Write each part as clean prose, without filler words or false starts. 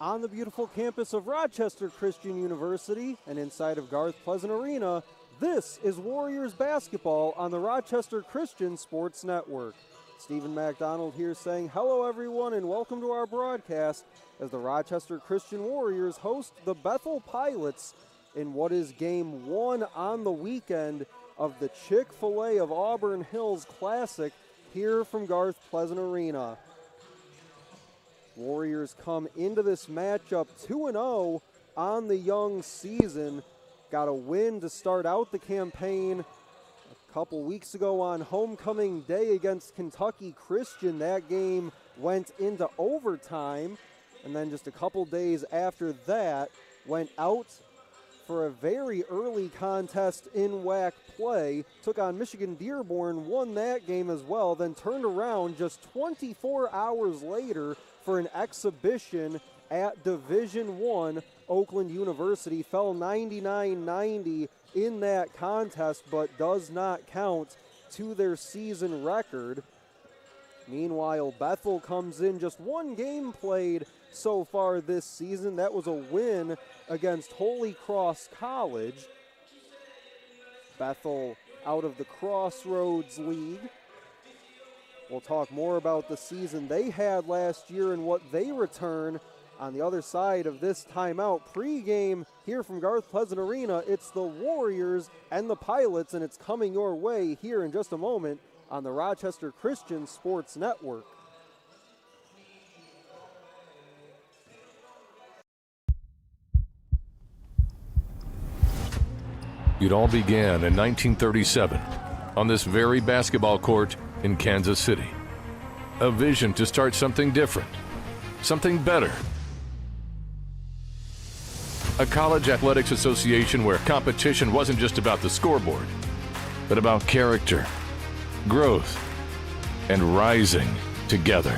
On the beautiful campus of Rochester Christian University and inside of Garth Pleasant Arena, this is Warriors basketball on the Rochester Christian Sports Network. Stephen MacDonald here saying hello everyone and welcome to our broadcast as the Rochester Christian Warriors host the Bethel Pilots in what is game one on the weekend of the Chick-fil-A of Auburn Hills Classic here from Garth Pleasant Arena. Warriors come into this matchup 2-0 on the young season. Got a win to start out the campaign a couple weeks ago on homecoming day against Kentucky Christian. That game went into overtime, and then just a couple days after that went out for a very early contest in WAC play. Took on Michigan Dearborn, won that game as well, then turned around just 24 hours later for an exhibition at Division I. Oakland University fell 99-90 in that contest, but does not count to their season record. Meanwhile, Bethel comes in just one game played so far this season. That was a win against Holy Cross College. Bethel out of the Crossroads League. We'll talk more about the season they had last year and what they return on the other side of this timeout. Pre-game here from Garth Pleasant Arena, it's the Warriors and the Pilots, and it's coming your way here in just a moment on the Rochester Christian Sports Network. It all began in 1937 on this very basketball court in Kansas City. A vision to start something different, something better. A college athletics association where competition wasn't just about the scoreboard, but about character, growth, and rising together.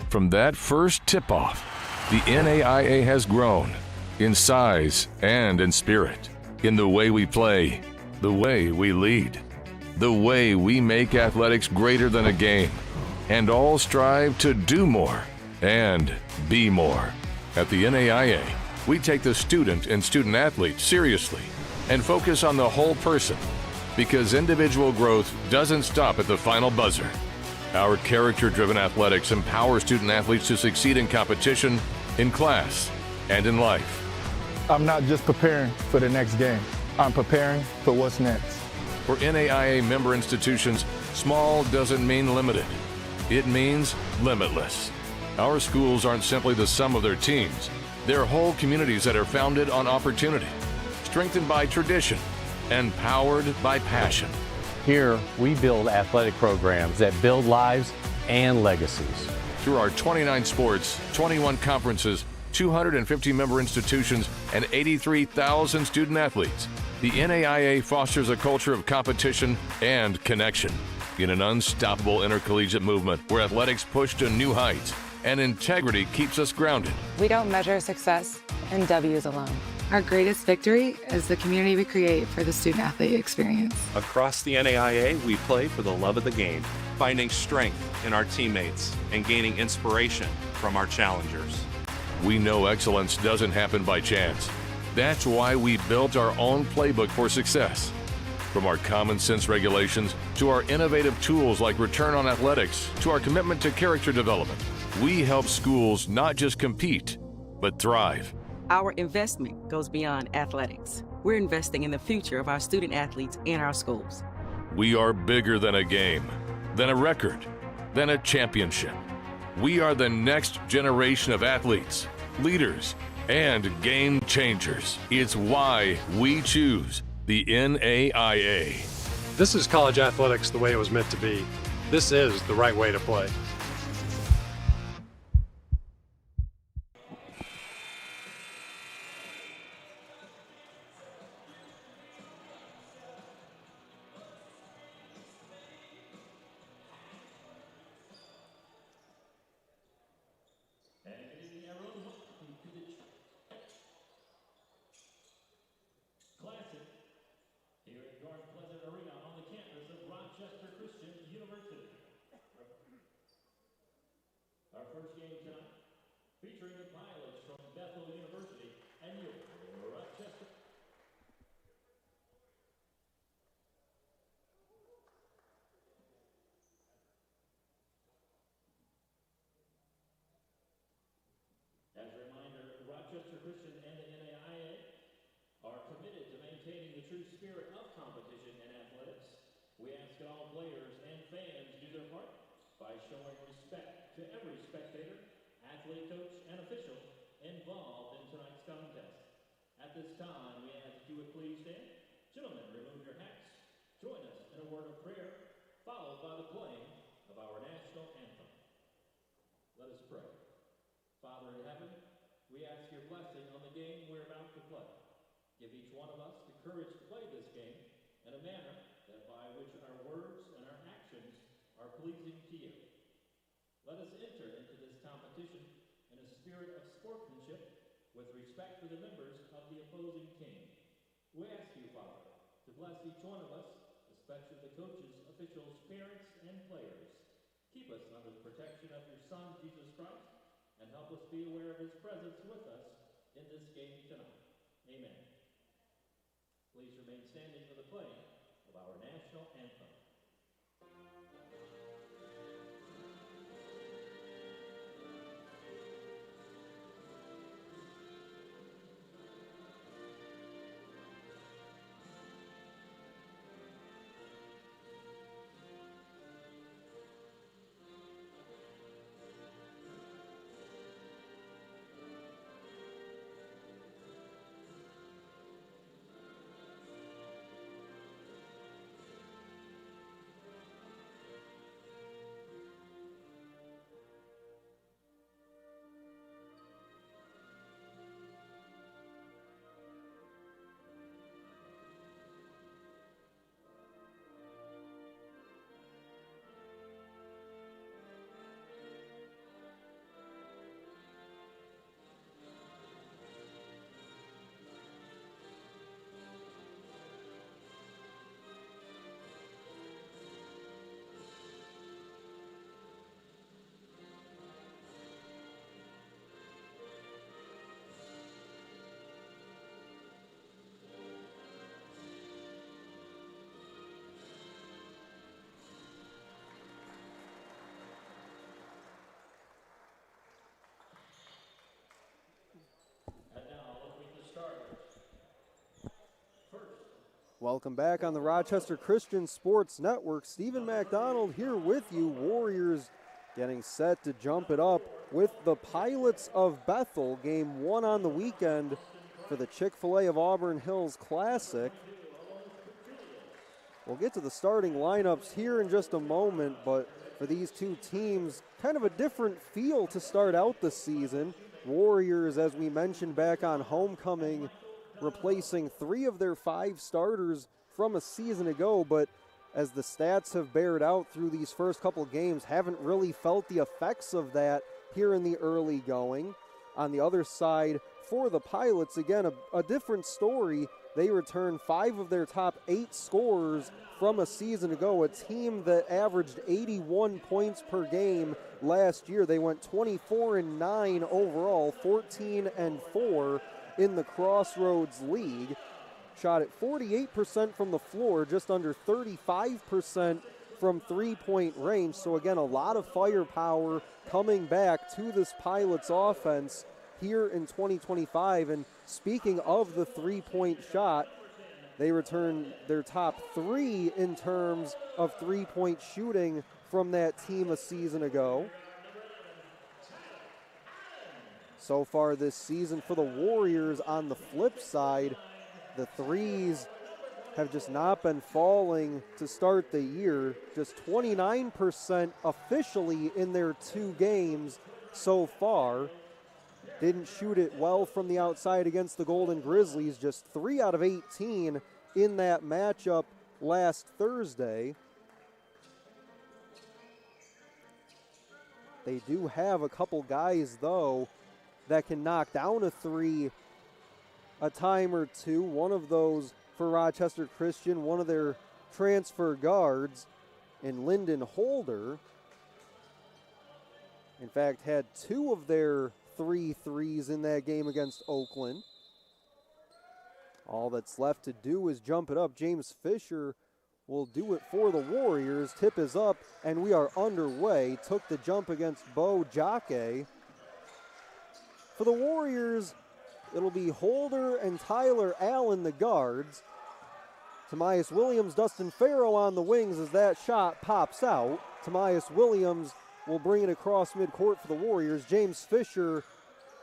From that first tip-off, the NAIA has grown in size and in spirit, in the way we play, the way we lead, the way we make athletics greater than a game, and all strive to do more and be more. At the NAIA, we take the student and student athlete seriously and focus on the whole person, because individual growth doesn't stop at the final buzzer. Our character-driven athletics empower student athletes to succeed in competition, in class, and in life. I'm not just preparing for the next game. I'm preparing for what's next. For NAIA member institutions, small doesn't mean limited. It means limitless. Our schools aren't simply the sum of their teams. They're whole communities that are founded on opportunity, strengthened by tradition, and powered by passion. Here, we build athletic programs that build lives and legacies. Through our 29 sports, 21 conferences, 250 member institutions, and 83,000 student athletes, the NAIA fosters a culture of competition and connection in an unstoppable intercollegiate movement where athletics push to new heights and integrity keeps us grounded. We don't measure success in W's alone. Our greatest victory is the community we create for the student-athlete experience. Across the NAIA, we play for the love of the game, finding strength in our teammates and gaining inspiration from our challengers. We know excellence doesn't happen by chance. That's why we built our own playbook for success. From our common sense regulations to our innovative tools like Return on Athletics to our commitment to character development, we help schools not just compete, but thrive. Our investment goes beyond athletics. We're investing in the future of our student athletes and our schools. We are bigger than a game, than a record, than a championship. We are the next generation of athletes, leaders, and game changers. It's why we choose the NAIA. This is college athletics the way it was meant to be. This is the right way to play. Our first game tonight featuring the pilots from Bethel University and your Rochester. As a reminder, Rochester Christian and the NAIA are committed to maintaining the true spirit of competition in athletics. We ask that all players and fans do their part by showing respect to every spectator, athlete, coach, and official involved in tonight's contest. At this time, we ask that you would please stand. Gentlemen, remove your hats. Join us in a word of prayer, followed by the playing of our national anthem. Let us pray. Father in heaven, we ask your blessing on the game we're about to play. Give each one of us the courage to play this game in a manner that by which our words and our actions are pleasing to you. Let us enter into this competition in a spirit of sportsmanship with respect for the members of the opposing team. We ask you, Father, to bless each one of us, especially the coaches, officials, parents, and players. Keep us under the protection of your Son, Jesus Christ, and help us be aware of his presence with us in this game tonight. Amen. Please remain standing for the playing of our national anthem. Welcome back on the Rochester Christian Sports Network. Stephen McDonald here with you. Warriors getting set to jump it up with the Pilots of Bethel. Game 1 on the weekend for the Chick-fil-A of Auburn Hills Classic. We'll get to the starting lineups here in just a moment, but for these two teams, kind of a different feel to start out the season. Warriors, as we mentioned back on homecoming, replacing 3 of their 5 starters from a season ago, but as the stats have bared out through these first couple games, haven't really felt the effects of that here in the early going. On the other side, for the Pilots, again, a different story. They return 5 of their top 8 scorers from a season ago, a team that averaged 81 points per game last year. They went 24-9 overall, 14-4 in the Crossroads League. Shot at 48% from the floor, just under 35% from three-point range. So again, a lot of firepower coming back to this Pilots offense here in 2025. And speaking of the three-point shot, they return their top 3 in terms of three-point shooting from that team a season ago. So far this season for the Warriors, on the flip side, the threes have just not been falling to start the year. Just 29% officially in their 2 games so far. Didn't shoot it well from the outside against the Golden Grizzlies. Just 3 out of 18 in that matchup last Thursday. They do have a couple guys, though, that can knock down a 3 a time or two. One of those for Rochester Christian, one of their transfer guards in Lyndon Holder. In fact, had 2 of their 3 threes in that game against Oakland. All that's left to do is jump it up. James Fisher will do it for the Warriors. Tip is up, and we are underway. Took the jump against Bo Jake. For the Warriors, it'll be Holder and Tyler Allen, the guards. Tamias Williams, Dustin Farrow on the wings as that shot pops out. Tamias Williams will bring it across midcourt for the Warriors. James Fisher,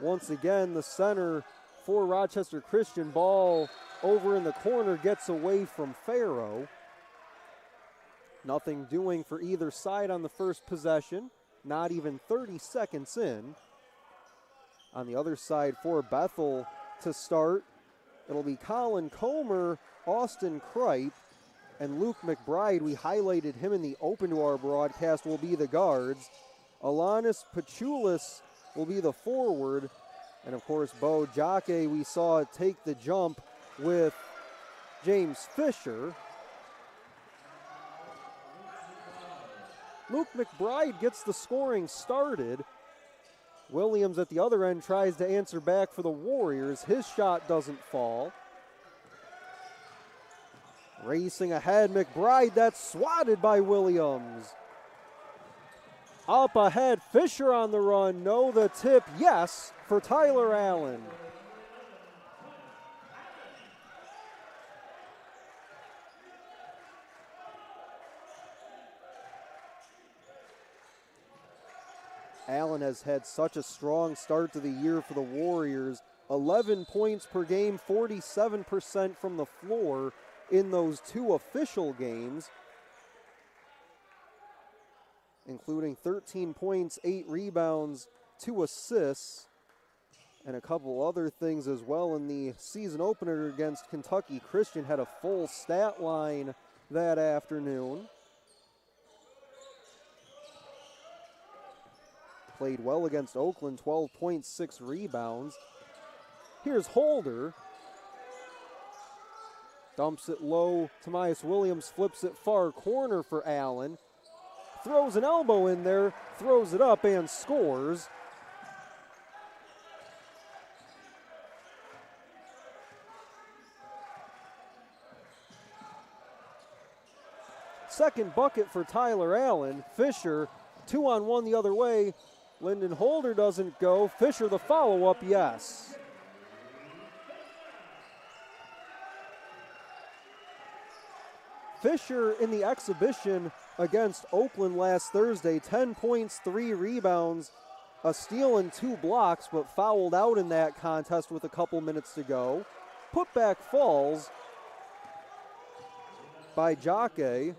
once again, the center for Rochester Christian. Ball over in the corner, gets away from Farrow. Nothing doing for either side on the first possession. Not even 30 seconds in. On the other side for Bethel to start, it'll be Colin Comer, Austin Kripe, and Luke McBride. We highlighted him in the open to our broadcast, will be the guards. Alanis Pachulis will be the forward. And of course, Bo Jake, we saw take the jump with James Fisher. Luke McBride gets the scoring started. Williams at the other end tries to answer back for the Warriors. His shot doesn't fall. Racing ahead, McBride, that's swatted by Williams. Up ahead, Fisher on the run. No, the tip, yes, for Tyler Allen. Allen has had such a strong start to the year for the Warriors. 11 points per game, 47% from the floor in those 2 official games, including 13 points, 8 rebounds, 2 assists, and a couple other things as well. In the season opener against Kentucky Christian, had a full stat line that afternoon. Played well against Oakland, 12 points, 6 rebounds. Here's Holder. Dumps it low. Tamias Williams flips it far corner for Allen. Throws an elbow in there, throws it up and scores. Second bucket for Tyler Allen. Fisher, 2-on-1 the other way. Lyndon Holder doesn't go. Fisher the follow-up, yes. Fisher in the exhibition against Oakland last Thursday, 10 points, 3 rebounds, a steal and 2 blocks, but fouled out in that contest with a couple minutes to go. Putback falls by Jake.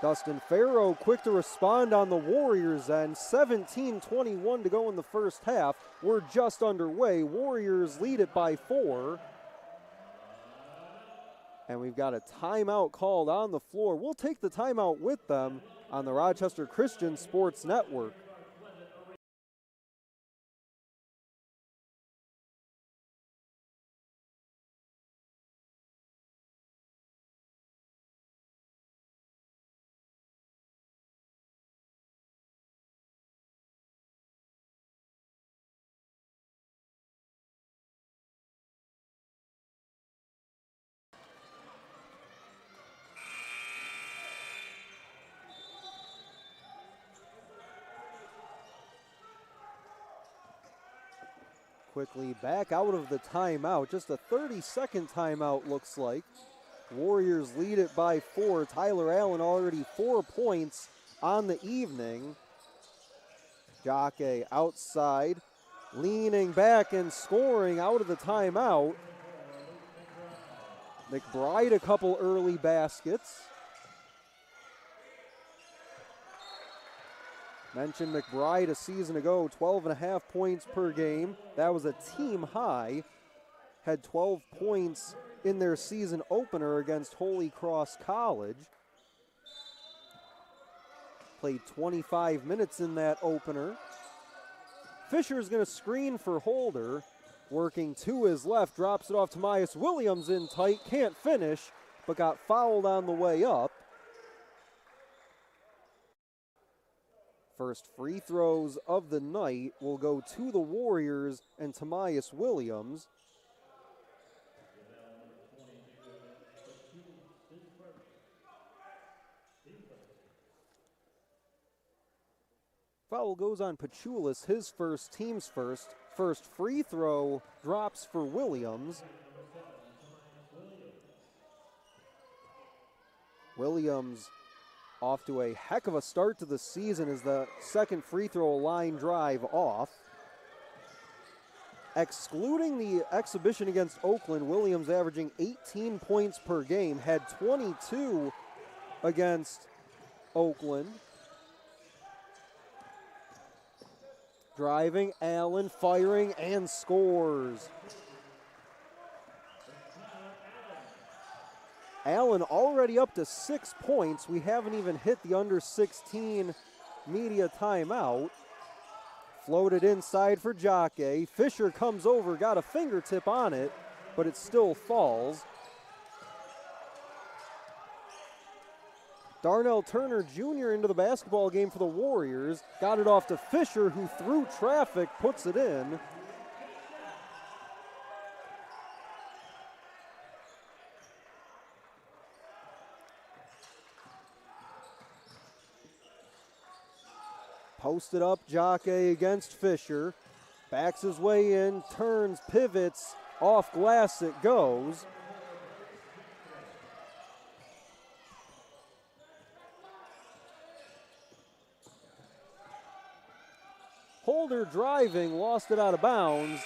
Dustin Farrow quick to respond on the Warriors end. 17-21 to go in the first half. We're just underway. Warriors lead it by 4. And we've got a timeout called on the floor. We'll take the timeout with them on the Rochester Christian Sports Network. Quickly back out of the timeout. Just a 30-second timeout looks like. Warriors lead it by 4. Tyler Allen already 4 points on the evening. Jake outside, leaning back and scoring out of the timeout. McBride a couple early baskets. Mentioned McBride a season ago, 12.5 points per game. That was a team high. Had 12 points in their season opener against Holy Cross College. Played 25 minutes in that opener. Fisher's going to screen for Holder. Working to his left, drops it off to Tamias Williams in tight. Can't finish, but got fouled on the way up. First free throws of the night will go to the Warriors and Tamias Williams. Foul goes on Pachulis, his first, team's first. First free throw drops for Williams. Williams off to a heck of a start to the season as the second free throw line drive off. Excluding the exhibition against Oakland, Williams averaging 18 points per game, had 22 against Oakland. Driving, Allen firing and scores. Allen already up to 6 points. We haven't even hit the under 16 media timeout. Floated inside for Jacque. Fisher comes over, got a fingertip on it, but it still falls. Darnell Turner Jr. into the basketball game for the Warriors. Got it off to Fisher, who through traffic puts it in. Posted up, Jacque against Fisher. Backs his way in, turns, pivots, off glass it goes. Holder driving, lost it out of bounds,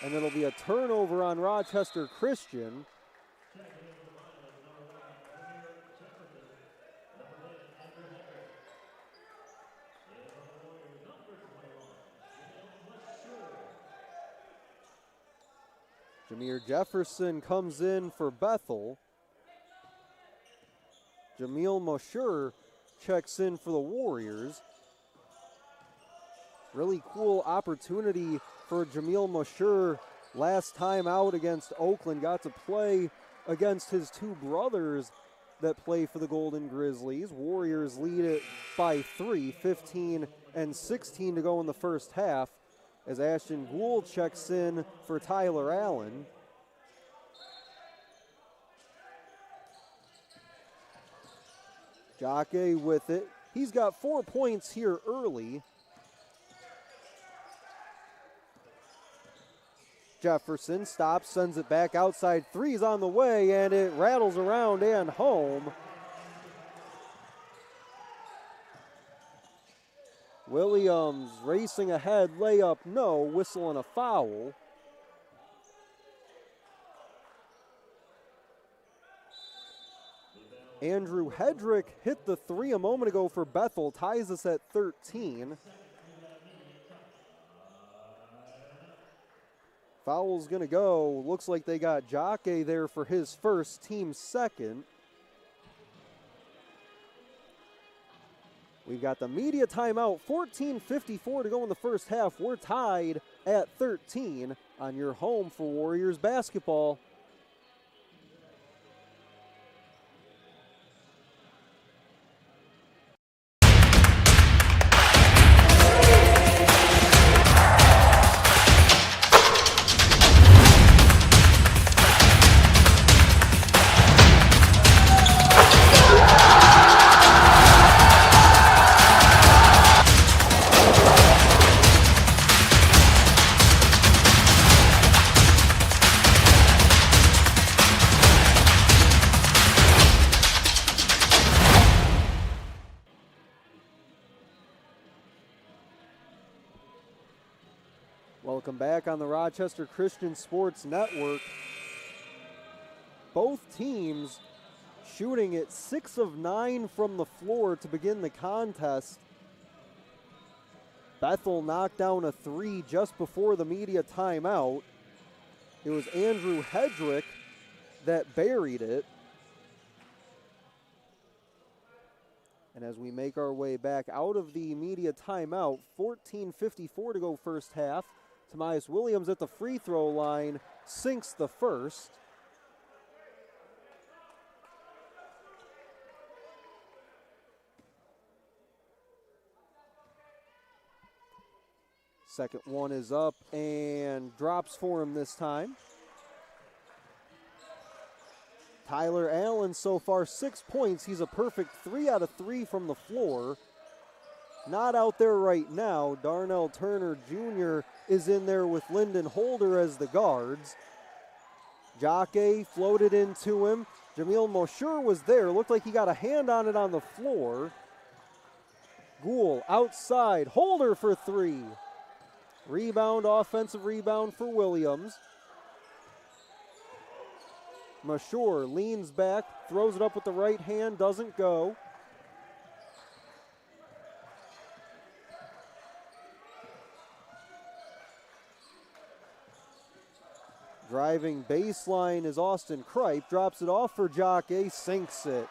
and it'll be a turnover on Rochester Christian. Jameer Jefferson comes in for Bethel. Jameel Mosher checks in for the Warriors. Really cool opportunity for Jameel Mosher. Last time out against Oakland, got to play against his two brothers that play for the Golden Grizzlies. Warriors lead it by 3, 15 and 16 to go in the first half, as Ashton Gould checks in for Tyler Allen. Jacque with it. He's got 4 points here early. Jefferson stops, sends it back outside. Three's on the way, and it rattles around and home. Williams racing ahead, layup no, whistle and a foul. Andrew Hedrick hit the three a moment ago for Bethel, ties us at 13. Foul's gonna go. Looks like they got Jacque there for his first, team second. We've got the media timeout, 14:54 to go in the first half. We're tied at 13 on your home for Warriors basketball. Welcome back on the Rochester Christian Sports Network. Both teams shooting at 6 of 9 from the floor to begin the contest. Bethel knocked down a three just before the media timeout. It was Andrew Hedrick that buried it. And as we make our way back out of the media timeout, 14:54 to go first half. Tamias Williams at the free throw line sinks the first. Second one is up and drops for him this time. Tyler Allen so far 6 points. He's a perfect 3 out of 3 from the floor. Not out there right now. Darnell Turner Jr. is in there with Lyndon Holder as the guards. Jacque floated into him. Jamil Mosher was there. Looked like he got a hand on it on the floor. Gould outside. Holder for 3. Rebound, offensive rebound for Williams. Mosher leans back, throws it up with the right hand, doesn't go. Driving baseline is Austin Kripe, drops it off for Jacque, sinks it.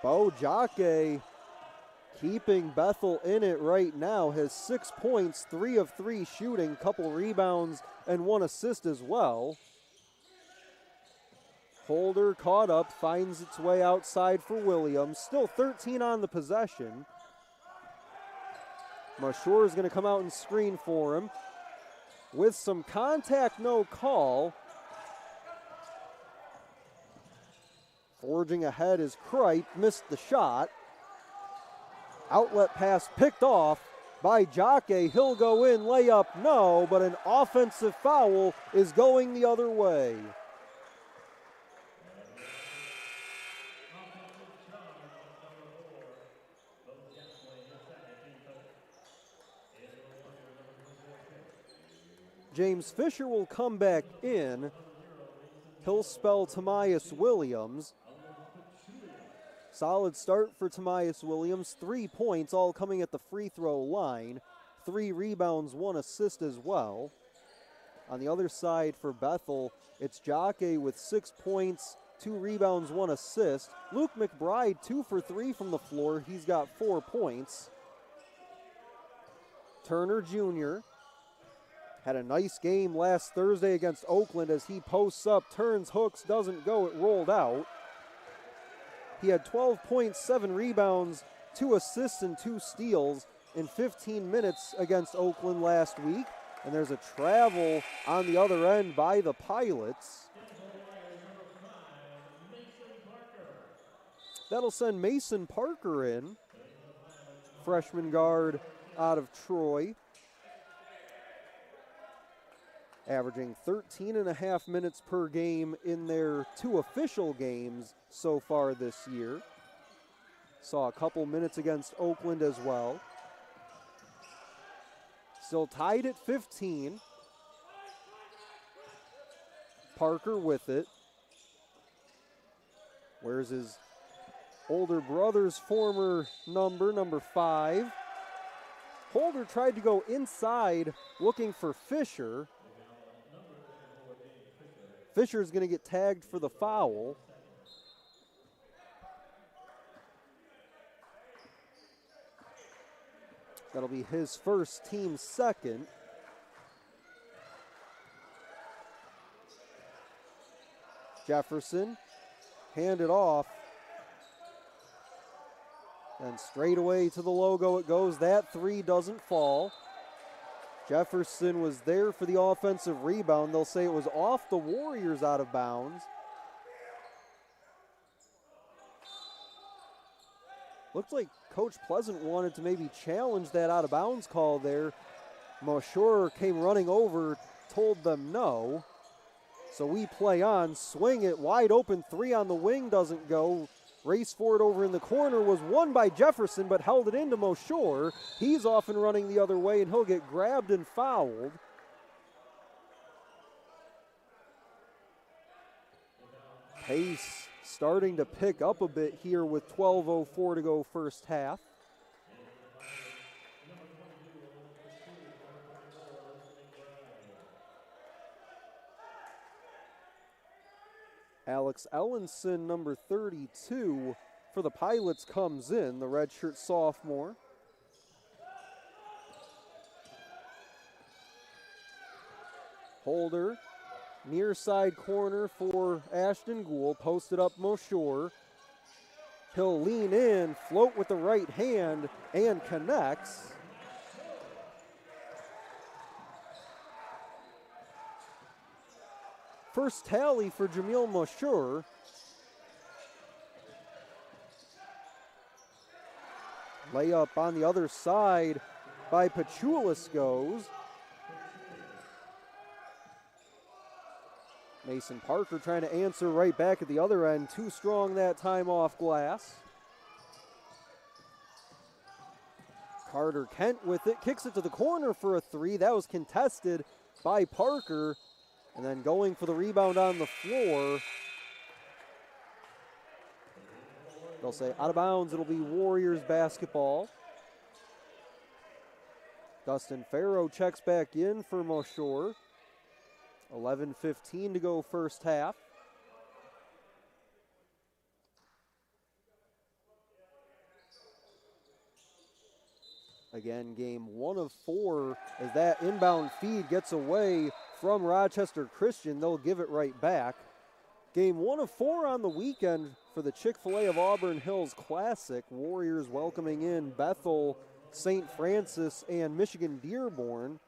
Bo Jacque keeping Bethel in it right now, has 6 points, 3 of 3 shooting, couple rebounds, and 1 assist as well. Holder caught up, finds its way outside for Williams. Still 13 on the possession. Mosher is going to come out and screen for him. With some contact, no call. Forging ahead is Kripe, missed the shot. Outlet pass picked off by Jacque. He'll go in, layup, no, but an offensive foul is going the other way. James Fisher will come back in. He'll spell Tamias Williams. Solid start for Tamias Williams. 3 points, all coming at the free throw line. 3 rebounds, 1 assist as well. On the other side for Bethel, it's Jacque with 6 points, 2 rebounds, 1 assist. Luke McBride, 2 for 3 from the floor. He's got 4 points. Turner Jr. had a nice game last Thursday against Oakland as he posts up, turns, hooks, doesn't go, it rolled out. He had 12 points, 7 rebounds, 2 assists, and 2 steals in 15 minutes against Oakland last week. And there's a travel on the other end by the Pilots. That'll send Mason Parker in, freshman guard out of Troy. Averaging 13.5 minutes per game in their 2 official games so far this year. Saw a couple minutes against Oakland as well. Still tied at 15. Parker with it. Where's his older brother's former number 5. Holder tried to go inside looking for Fisher. Fisher's going to get tagged for the foul. That'll be his first, team second. Jefferson, hand it off. And straight away to the logo it goes. That 3 doesn't fall. Jefferson was there for the offensive rebound. They'll say it was off the Warriors out of bounds. Looked like Coach Pleasant wanted to maybe challenge that out of bounds call there. Mosher came running over, told them no. So we play on, swing it, wide open 3 on the wing, doesn't go. Race for it over in the corner was won by Jefferson, but held it into Mosher. He's off and running the other way, and he'll get grabbed and fouled. Pace starting to pick up a bit here with 12:04 to go first half. Alex Ellenson, number 32, for the Pilots comes in, the redshirt sophomore. Holder, near side corner for Ashton Gould, posted up Mosher. He'll lean in, float with the right hand, and connects. First tally for Jamil Mashur. Layup on the other side by Pachulis goes. Mason Parker trying to answer right back at the other end. Too strong that time off glass. Carter Kent with it, kicks it to the corner for a three. That was contested by Parker. And then going for the rebound on the floor. They'll say out of bounds, it'll be Warriors basketball. Dustin Farrow checks back in for Mashur. 11:15 to go first half. Again, game 1 of 4 as that inbound feed gets away from Rochester Christian. They'll give it right back. Game 1 of 4 on the weekend for the Chick-fil-A of Auburn Hills Classic. Warriors welcoming in Bethel, St. Francis, and Michigan Dearborn.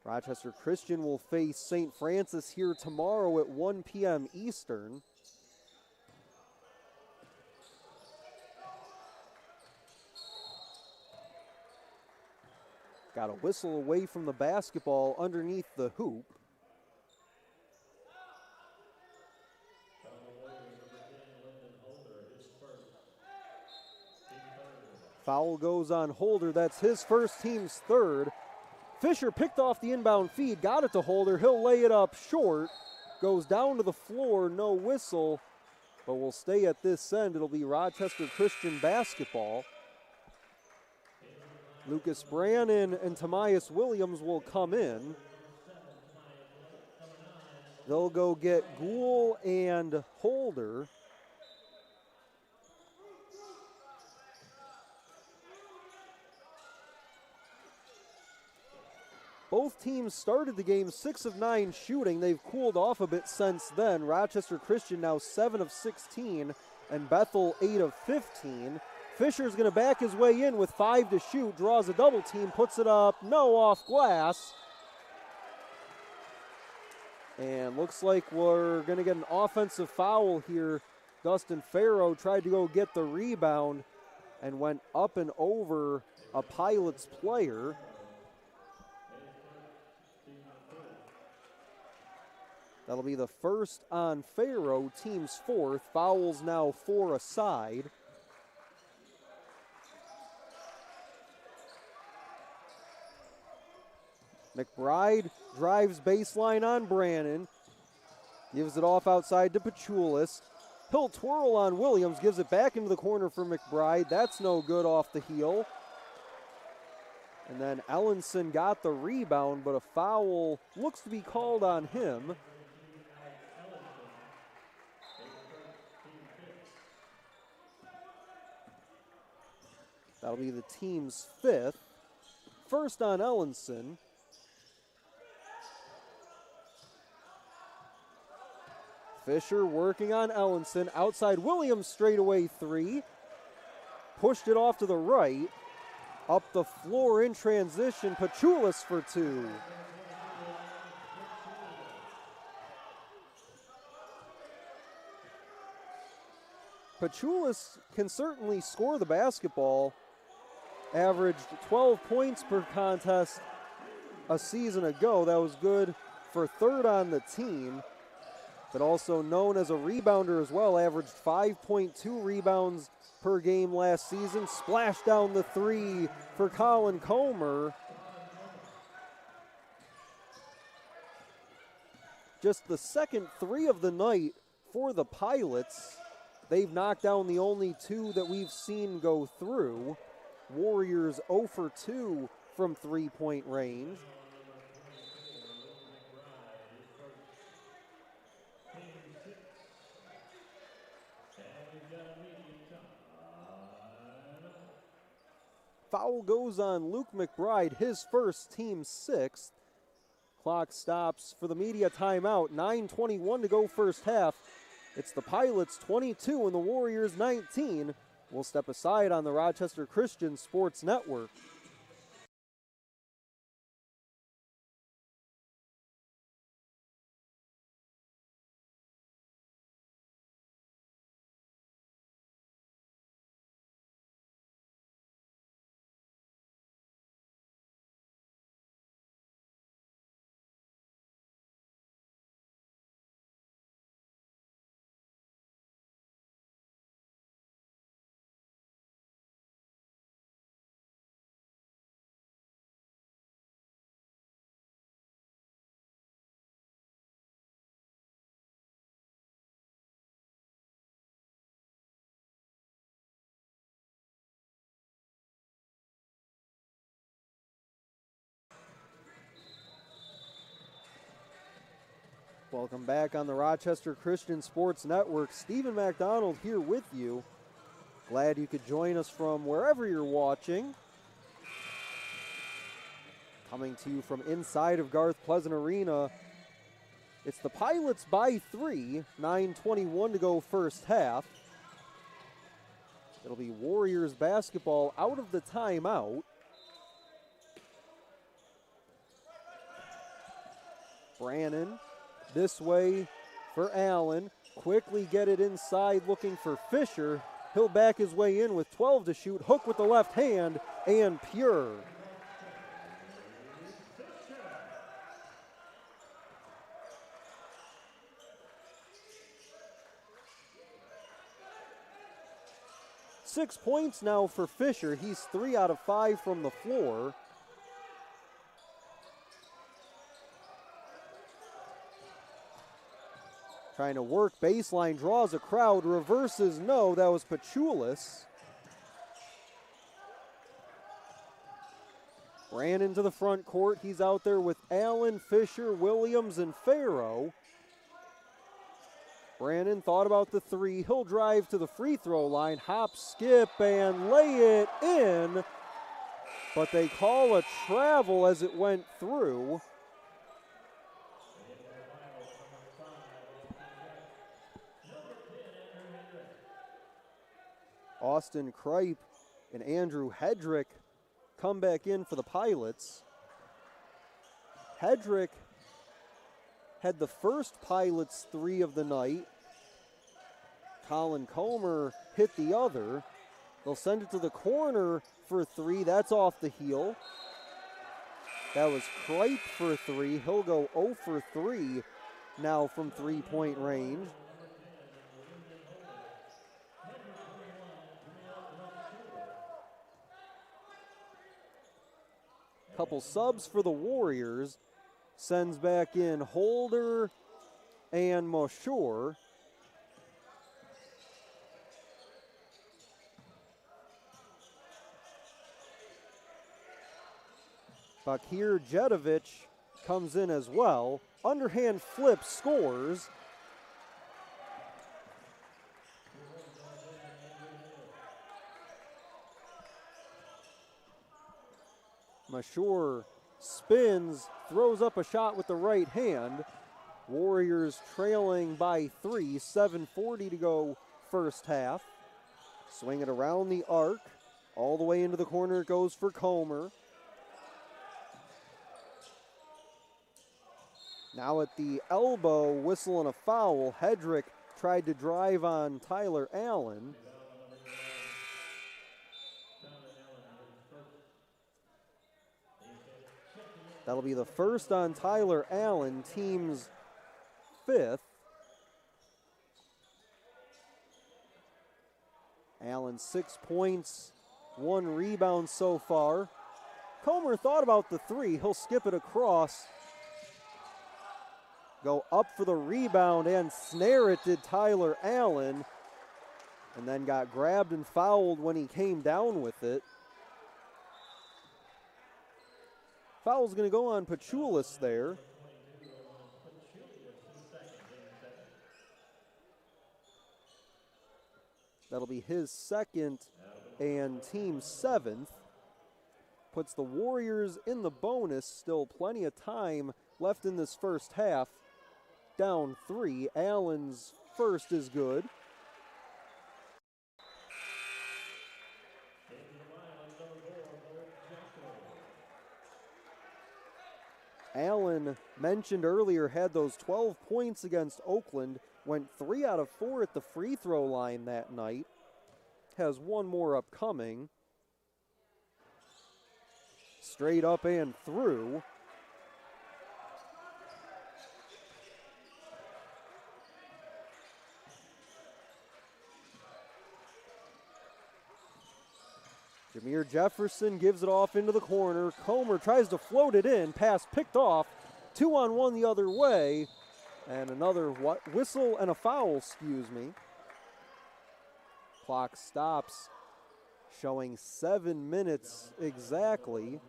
Rochester Christian will face St. Francis here tomorrow at 1 p.m. Eastern. Got a whistle away from the basketball underneath the hoop. Foul goes on Holder. That's his first, team's third. Fisher picked off the inbound feed, got it to Holder. He'll lay it up short. Goes down to the floor, no whistle, but will stay at this end. It'll be Rochester Christian basketball. Lucas Brannon and Tomias Williams will come in. They'll go get Gould and Holder. Both teams started the game 6 of 9 shooting. They've cooled off a bit since then. Rochester Christian now 7 of 16 and Bethel 8 of 15. Fisher's going to back his way in with 5 to shoot, draws a double team, puts it up, no, off glass. And looks like we're going to get an offensive foul here. Dustin Farrow tried to go get the rebound and went up and over a Pilots player. That'll be the first on Farrow, team's fourth. Fouls now 4 aside. McBride drives baseline on Brannon. Gives it off outside to Pachulis. He'll twirl on Williams, gives it back into the corner for McBride. That's no good off the heel. And then Ellenson got the rebound, but a foul looks to be called on him. That'll be the team's fifth. First on Ellenson. Fisher working on Ellenson. Outside Williams, straightaway three. Pushed it off to the right. Up the floor in transition. Pachulis for two. Pachulis can certainly score the basketball. Averaged 12 points per contest a season ago. That was good for third on the team, but also known as a rebounder as well. Averaged 5.2 rebounds per game last season. Splashed down the three for Colin Comer. Just the second three of the night for the Pilots. They've knocked down the only two that we've seen go through. Warriors 0 for 2 from three-point range. Foul goes on Luke McBride, his first, team sixth. Clock stops for the media timeout. 9:21 to go first half. It's the Pilots 22 and the Warriors 19. We'll step aside on the Rochester Christian Sports Network. Welcome back on the Rochester Christian Sports Network. Stephen McDonald here with you. Glad you could join us from wherever you're watching. Coming to you from inside of Garth Pleasant Arena. It's the Pilots by 3, 9:21 to go first half. It'll be Warriors basketball out of the timeout. Brannon this way for Allen. Quickly get it inside looking for Fisher. He'll back his way in with 12 to shoot. Hook with the left hand and pure. Six points now for Fisher. He's 3 out of 5 from the floor. Trying to work baseline, draws a crowd, reverses, no, that was Pachulis. Ran into the front court. He's out there with Allen, Fisher, Williams, and Farrow. Brannon thought about the three. He'll drive to the free throw line, hop, skip, and lay it in. But they call a travel as it went through. Austin Kripe and Andrew Hedrick come back in for the Pilots. Hedrick had the first Pilots three of the night. Colin Comer hit the other. They'll send it to the corner for three. That's off the heel. That was Kripe for three. He'll go 0 for 3 now from three-point range. Couple subs for the Warriors. Sends back in Holder and Moshure. Bakir Jedovic comes in as well. Underhand flip, scores. Mashur spins, throws up a shot with the right hand. Warriors trailing by 3, 7:40 to go first half. Swing it around the arc. All the way into the corner it goes for Comer. Now at the elbow, whistle and a foul. Hedrick tried to drive on Tyler Allen. That'll be the first on Tyler Allen, team's 5th. Allen 6 points, 1 rebound so far. Comer thought about the three. He'll skip it across. Go up for the rebound and snare it did Tyler Allen. And then got grabbed and fouled when he came down with it. Foul's going to go on Pachulis there. That'll be his second and team 7th. Puts the Warriors in the bonus. Still plenty of time left in this first half. Down 3. Allen's first is good. Allen, mentioned earlier, had those 12 points against Oakland, went 3 out of 4 at the free throw line that night, has one more upcoming. Straight up and through. Jameer Jefferson gives it off into the corner. Comer tries to float it in. Pass picked off. 2-on-1 the other way. And another whistle and a foul, excuse me. Clock stops, showing 7 minutes exactly.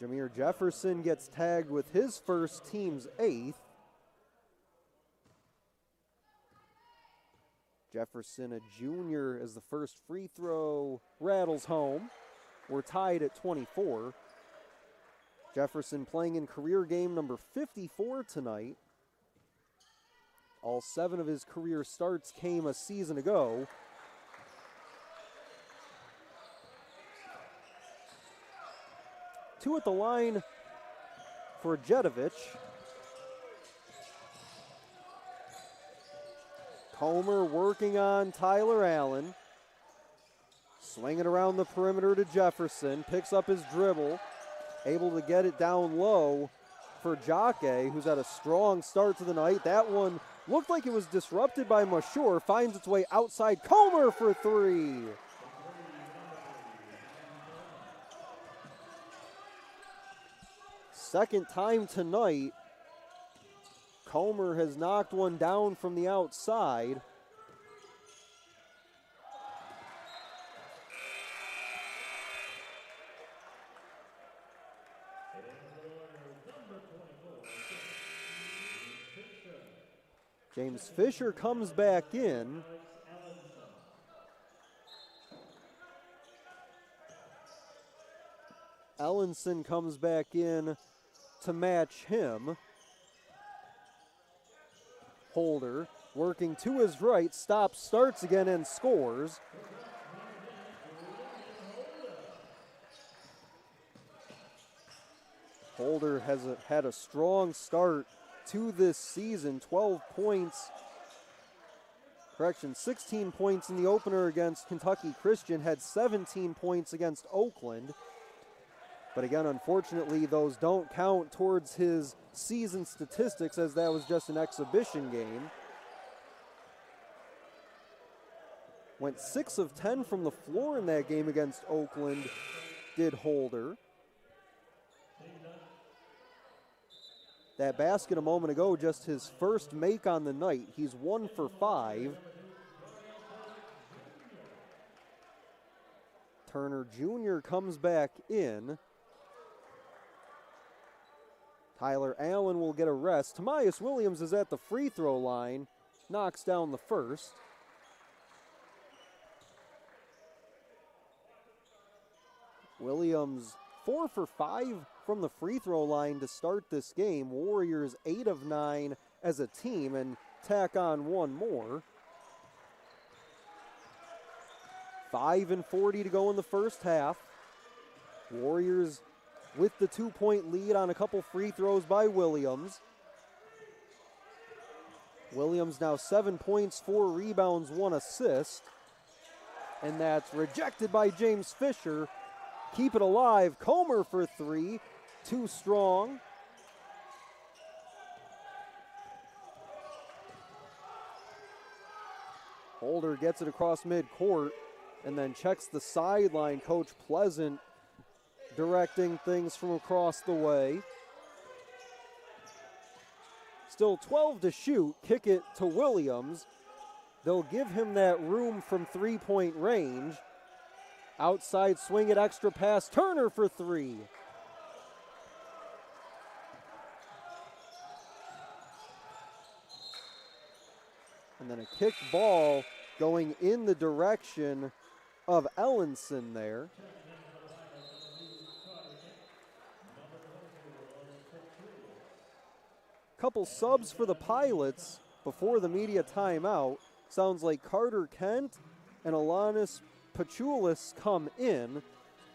Jameer Jefferson gets tagged with his first, team's 8th. Jefferson, a junior, as the first free throw rattles home. We're tied at 24. Jefferson playing in career game number 54 tonight. All 7 of his career starts came a season ago. Two at the line for Jedovic. Comer working on Tyler Allen. Swinging around the perimeter to Jefferson. Picks up his dribble. Able to get it down low for Jake, who's had a strong start to the night. That one looked like it was disrupted by Mashur. Finds its way outside. Comer for 3. Second time tonight, Comer has knocked one down from the outside. James Fisher comes back in. Ellenson comes back in to match him. Holder working to his right, stops, starts again, and scores. Holder has had a strong start to this season. 12 points, 16 points in the opener against Kentucky Christian, had 17 points against Oakland. But again, unfortunately, those don't count towards his season statistics, as that was just an exhibition game. Went 6 of 10 from the floor in that game against Oakland, did Holder. That basket a moment ago, just his first make on the night. He's 1 for 5. Turner Jr. comes back in. Tyler Allen will get a rest. Tobias Williams is at the free throw line, knocks down the first. Williams 4 for 5 from the free throw line to start this game. Warriors 8 of 9 as a team, and tack on one more. 5:40 to go in the first half. Warriors with the 2-point lead on a couple free throws by Williams. Williams now 7 points, 4 rebounds, 1 assist. And that's rejected by James Fisher. Keep it alive. Comer for 3. Too strong. Holder gets it across midcourt and then checks the sideline. Coach Pleasant directing things from across the way. Still 12 to shoot. Kick it to Williams. They'll give him that room from 3-point range. Outside swing it, extra pass. Turner for 3. And then a kicked ball going in the direction of Ellenson there. Couple subs for the Pilots before the media timeout. Sounds like Carter Kent and Alanis Pachulis come in,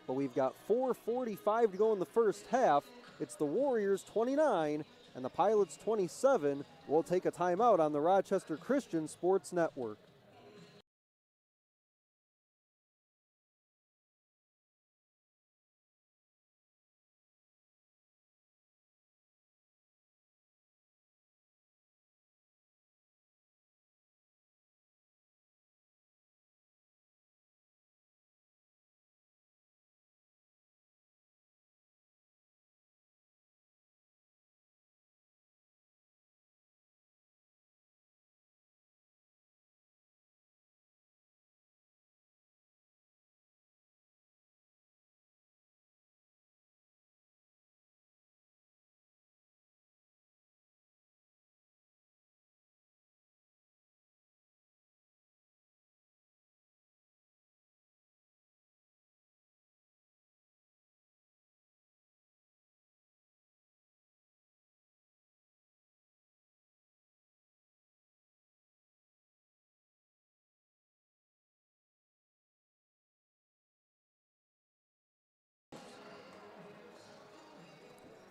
but we've got 4:45 to go in the first half. It's the Warriors 29 and the Pilots 27. We'll take a timeout on the Rochester Christian Sports Network.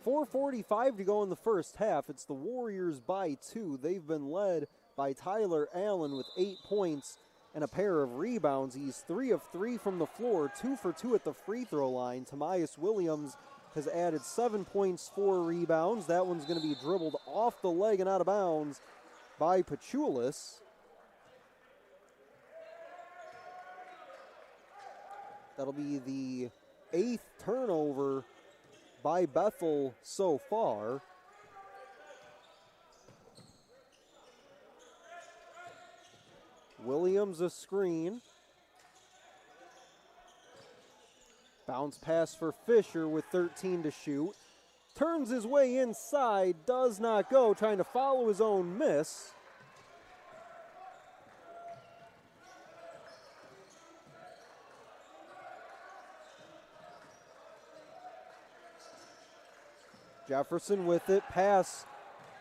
.445 to go in the first half. It's the Warriors by 2. They've been led by Tyler Allen with 8 points and a pair of rebounds. He's 3 of 3 from the floor, 2 for 2 at the free throw line. Tobias Williams has added 7 points, 4 rebounds. That one's going to be dribbled off the leg and out of bounds by Pachulis. That'll be the 8th turnover by Bethel so far. Williams a screen. Bounce pass for Fisher with 13 to shoot. Turns his way inside, does not go, trying to follow his own miss. Jefferson with it. Pass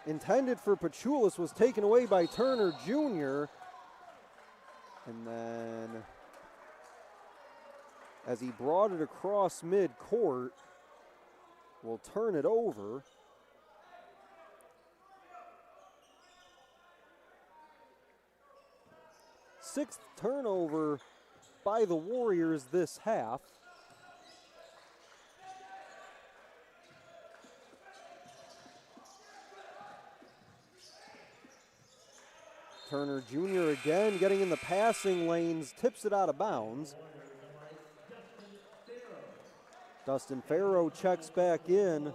intended for Pachulis was taken away by Turner Jr. And then as he brought it across mid-court, will turn it over. Sixth turnover by the Warriors this half. Turner Jr. again getting in the passing lanes, tips it out of bounds. Dustin Farrow checks back in,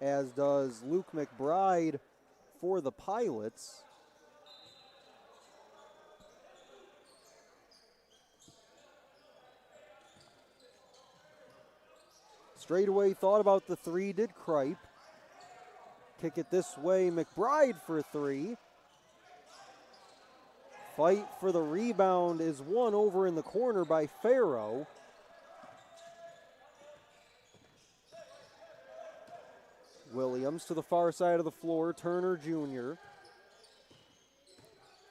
as does Luke McBride for the Pilots. Straightaway thought about the three, did Kripe. Kick it this way, McBride for 3. Fight for the rebound is won over in the corner by Farrow. Williams to the far side of the floor, Turner Jr.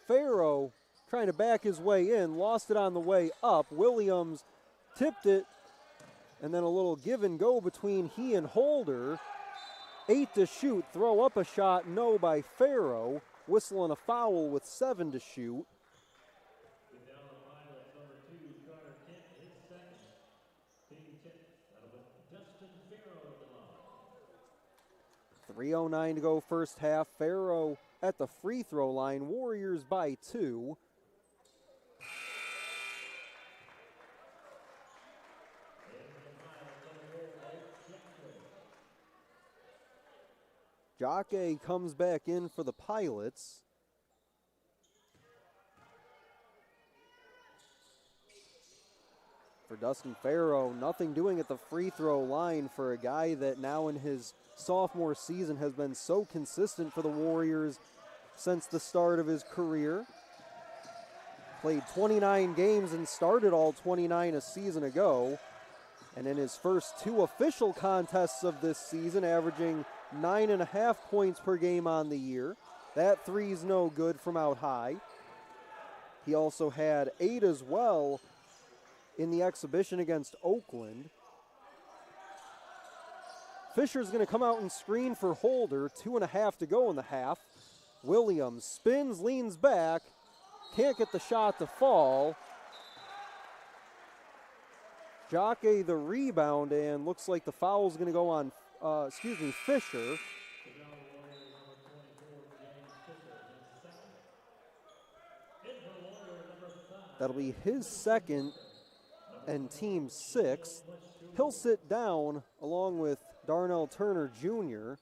Farrow trying to back his way in, lost it on the way up. Williams tipped it, and then a little give and go between he and Holder. 8 to shoot, throw up a shot, no by Farrow. Whistling a foul with 7 to shoot. 3:09 to go first half. Farrow at the free throw line. Warriors by 2. Jocke comes back in for the Pilots. For Dustin Farrow, nothing doing at the free throw line for a guy that now in his sophomore season has been so consistent for the Warriors since the start of his career. Played 29 games and started all 29 a season ago. And in his first 2 official contests of this season, averaging 9.5 points per game on the year. That three's no good from out high. He also had 8 as well in the exhibition against Oakland. Fisher's going to come out and screen for Holder. 2.5 to go in the half. Williams spins, leans back. Can't get the shot to fall. Jocke the rebound, and looks like the foul's going to go on, Fisher. That'll be his second and team 6th. He'll sit down along with Darnell Turner Jr.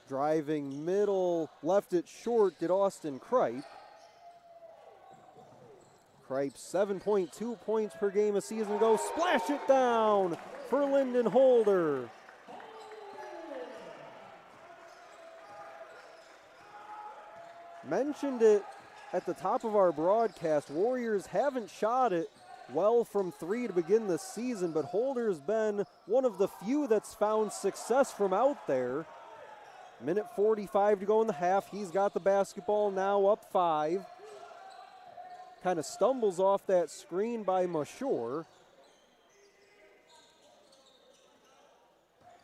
Driving middle, left it short, did Austin Kripe. Kripe 7.2 points per game a season ago. Splash it down for Lyndon Holder. Mentioned it at the top of our broadcast. Warriors haven't shot it well from 3 to begin the season, but Holder's been one of the few that's found success from out there. Minute 45 to go in the half. He's got the basketball now, up 5. Kind of stumbles off that screen by Mashore.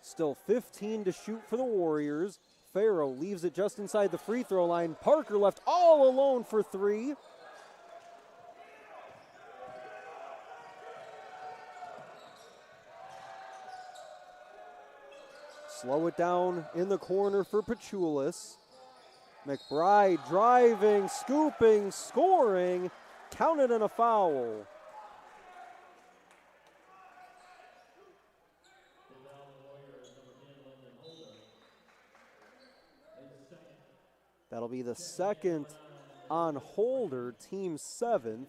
Still 15 to shoot for the Warriors. Farrow leaves it just inside the free throw line. Parker left all alone for 3. Slow it down in the corner for Pachulis. McBride driving, scooping, scoring. Counted in a foul. That'll be the second on Holder, team 7th.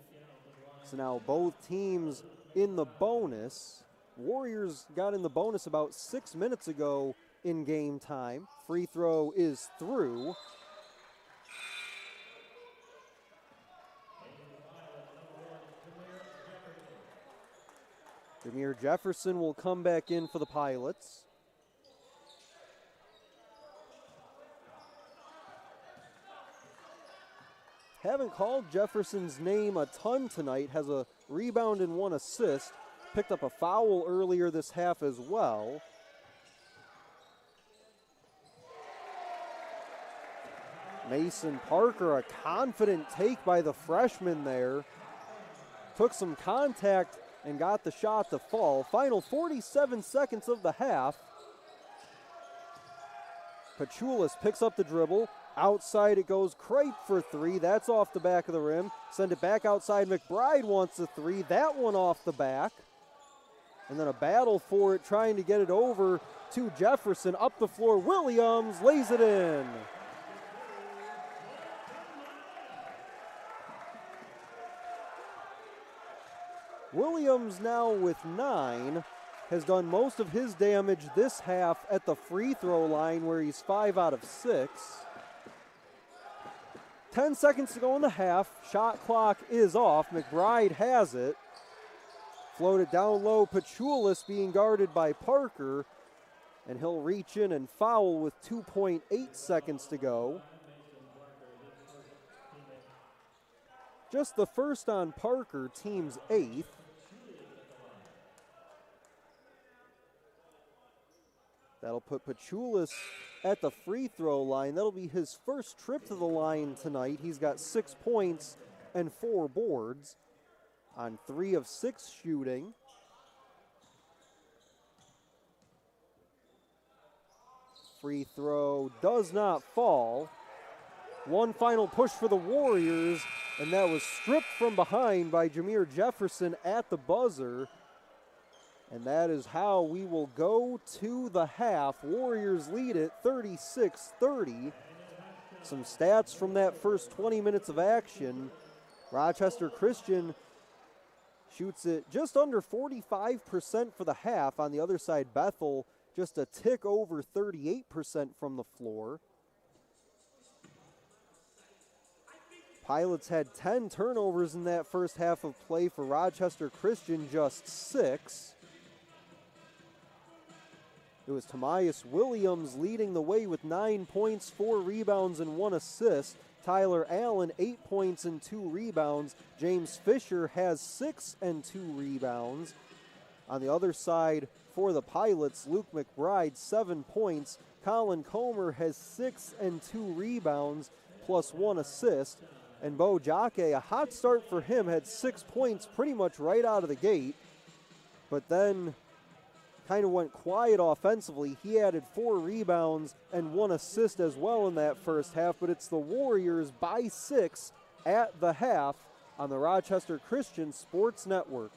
So now both teams in the bonus. Warriors got in the bonus about 6 minutes ago in game time. Free throw is through. Jameer Jefferson will come back in for the Pilots. Haven't called Jefferson's name a ton tonight. Has a rebound and 1 assist. Picked up a foul earlier this half as well. Mason Parker, a confident take by the freshman there. Took some contact and got the shot to fall. Final 47 seconds of the half. Pachulis picks up the dribble. Outside it goes. Kripe for 3. That's off the back of the rim. Send it back outside. McBride wants a 3. That one off the back. And then a battle for it, trying to get it over to Jefferson. Up the floor, Williams lays it in. Williams now with 9, has done most of his damage this half at the free throw line where he's 5 out of 6. 10 seconds to go in the half. Shot clock is off. McBride has it. Floated down low. Pachulis being guarded by Parker. And he'll reach in and foul with 2.8 seconds to go. Just the first on Parker, team's 8th. That'll put Pachulis at the free throw line. That'll be his first trip to the line tonight. He's got 6 points and 4 boards on 3 of 6 shooting. Free throw does not fall. One final push for the Warriors, and that was stripped from behind by Jameer Jefferson at the buzzer. And that is how we will go to the half. Warriors lead it 36-30. Some stats from that first 20 minutes of action. Rochester Christian shoots it just under 45% for the half. On the other side, Bethel just a tick over 38% from the floor. Pilots had 10 turnovers in that first half of play. For Rochester Christian, just 6. It was Tamias Williams leading the way with 9 points, 4 rebounds, and 1 assist. Tyler Allen, 8 points and 2 rebounds. James Fisher has 6 and 2 rebounds. On the other side, for the Pilots, Luke McBride, 7 points. Colin Comer has 6 and 2 rebounds, plus 1 assist. And Bo Jake, a hot start for him, had 6 points pretty much right out of the gate, but then kind of went quiet offensively. He added 4 rebounds and 1 assist as well in that first half, but it's the Warriors by 6 at the half on the Rochester Christian Sports Network.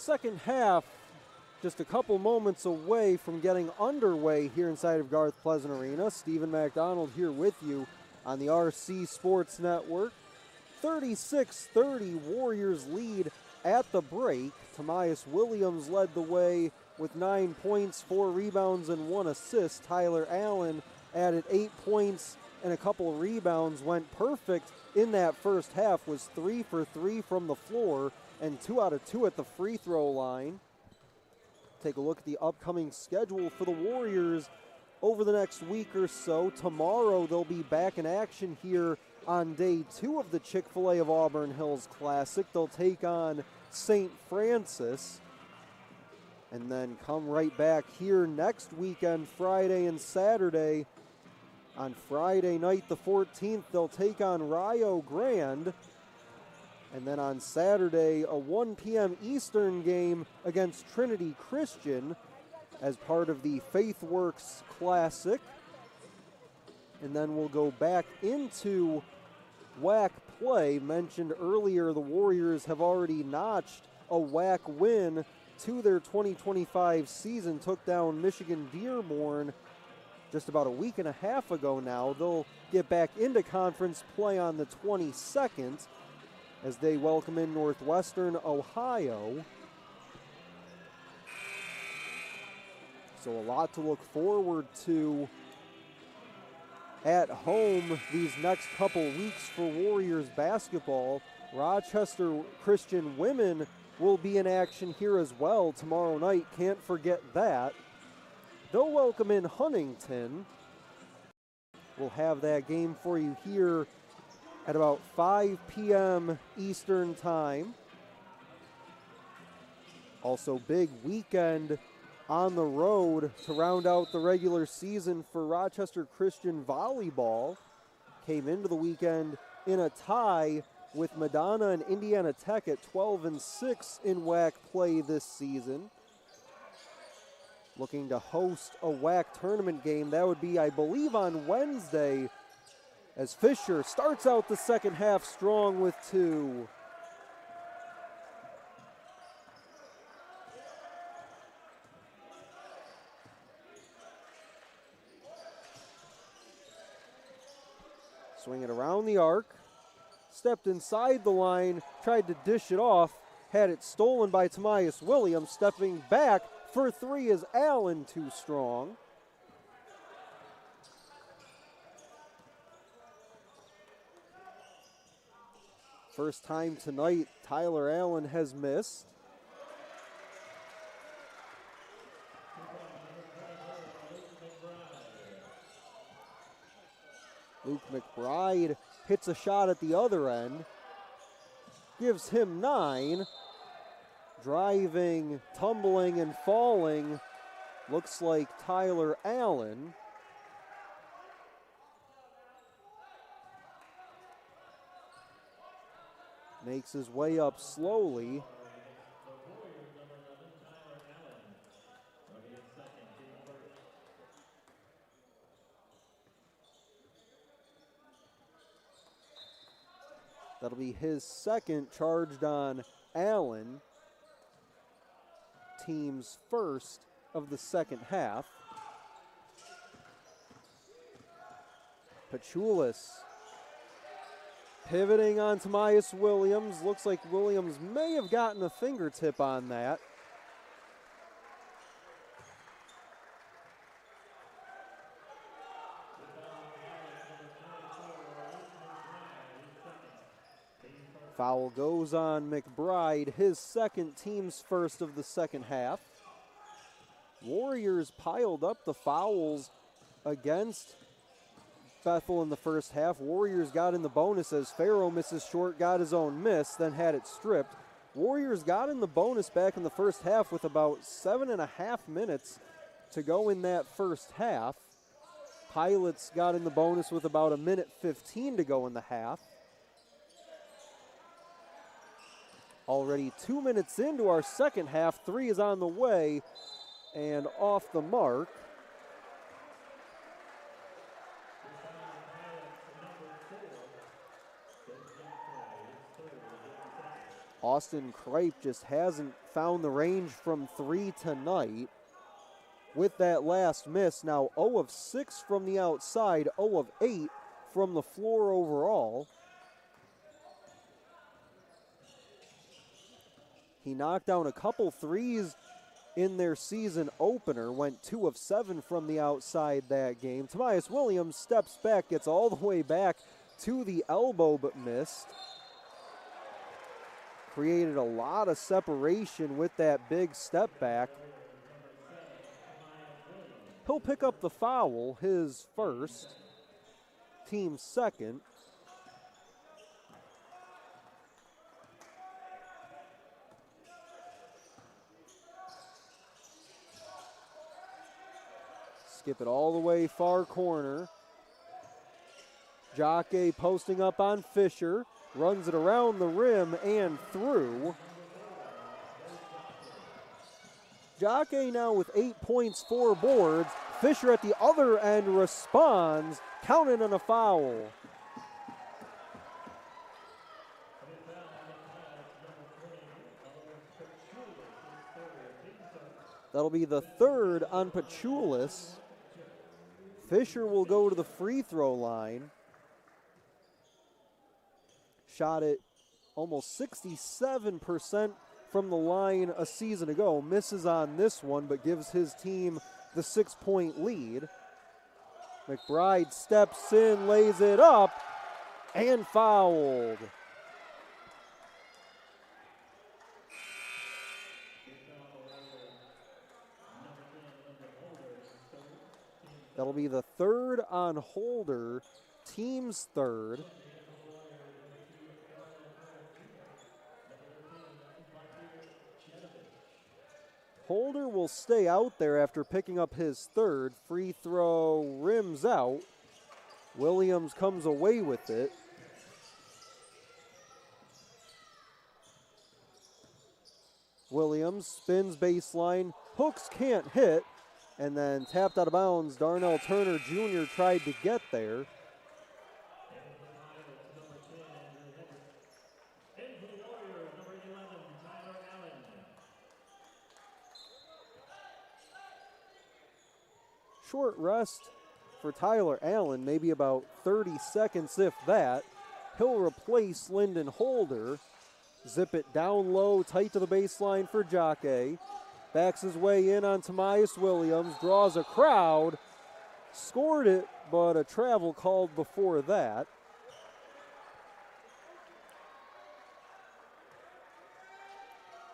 second half just a couple moments away from getting underway here inside of Garth Pleasant Arena. Stephen McDonald here with you on the RC Sports Network. 36-30 Warriors lead at the break. Tamias Williams led the way with 9 points, 4 rebounds, and 1 assist. Tyler Allen added 8 points and a couple rebounds, went perfect in that first half, was 3 for 3 from the floor and 2 out of 2 at the free throw line. Take a look at the upcoming schedule for the Warriors over the next week or so. Tomorrow they'll be back in action here on day 2 of the Chick-fil-A of Auburn Hills Classic. They'll take on St. Francis and then come right back here next weekend, Friday and Saturday. On Friday night, the 14th, they'll take on Rio Grande. And then on Saturday, a 1 p.m. Eastern game against Trinity Christian as part of the FaithWorks Classic. And then we'll go back into WAC play. Mentioned earlier, the Warriors have already notched a WAC win to their 2025 season. Took down Michigan Dearborn just about a week and a half ago now. They'll get back into conference play on the 22nd as they welcome in Northwestern Ohio. So a lot to look forward to at home these next couple weeks for Warriors basketball. Rochester Christian women will be in action here as well tomorrow night. Can't forget that. They'll welcome in Huntington. We'll have that game for you here at about 5 p.m. Eastern time. Also, big weekend on the road to round out the regular season for Rochester Christian volleyball. Came into the weekend in a tie with Madonna and Indiana Tech at 12-6 in WAC play this season. Looking to host a WAC tournament game. That would be, I believe, on Wednesday, as Fisher starts out the second half strong with 2. Swing it around the arc, stepped inside the line, tried to dish it off, had it stolen by Tamias Williams. Stepping back for 3 is Allen, too strong. First time tonight, Tyler Allen has missed. Luke McBride hits a shot at the other end, gives him 9. Driving, tumbling, and falling, looks like Tyler Allen. Makes his way up slowly. That'll be his second charged on Allen. Team's first of the second half. Pachulis pivoting on Tamias Williams. Looks like Williams may have gotten a fingertip on that. Foul goes on McBride, his second, team's first of the second half. Warriors piled up the fouls against Bethel in the first half. Warriors got in the bonus as Farrow misses short, got his own miss, then had it stripped. Warriors got in the bonus back in the first half with about 7.5 minutes to go in that first half. Pilots got in the bonus with about 1:15 to go in the half. Already 2 minutes into our second half, 3 is on the way and off the mark. Austin Kripe just hasn't found the range from 3 tonight. With that last miss, now 0 of 6 from the outside, 0 of 8 from the floor overall. He knocked down a couple threes in their season opener, went 2 of 7 from the outside that game. Tobias Williams steps back, gets all the way back to the elbow but missed. Created a lot of separation with that big step back. He'll pick up the foul, his first, team's second. Skip it all the way far corner. Jocke posting up on Fisher. Runs it around the rim and through. Jocke now with 8 points, 4 boards. Fisher at the other end responds, counting on a foul. That'll be the third on Pachulis. Fisher will go to the free throw line. Shot it almost 67% from the line a season ago. Misses on this one, but gives his team the 6-point lead. McBride steps in, lays it up, and fouled. That'll be the third on Holder, team's third. Holder will stay out there after picking up his third. Free throw rims out. Williams comes away with it. Williams spins baseline, hooks can't hit, and then tapped out of bounds. Darnell Turner Jr. tried to get there. Short rest for Tyler Allen, maybe about 30 seconds if that. He'll replace Lyndon Holder. Zip it down low, tight to the baseline for Jocke. Backs his way in on Tobias Williams, draws a crowd, scored it, but a travel called before that.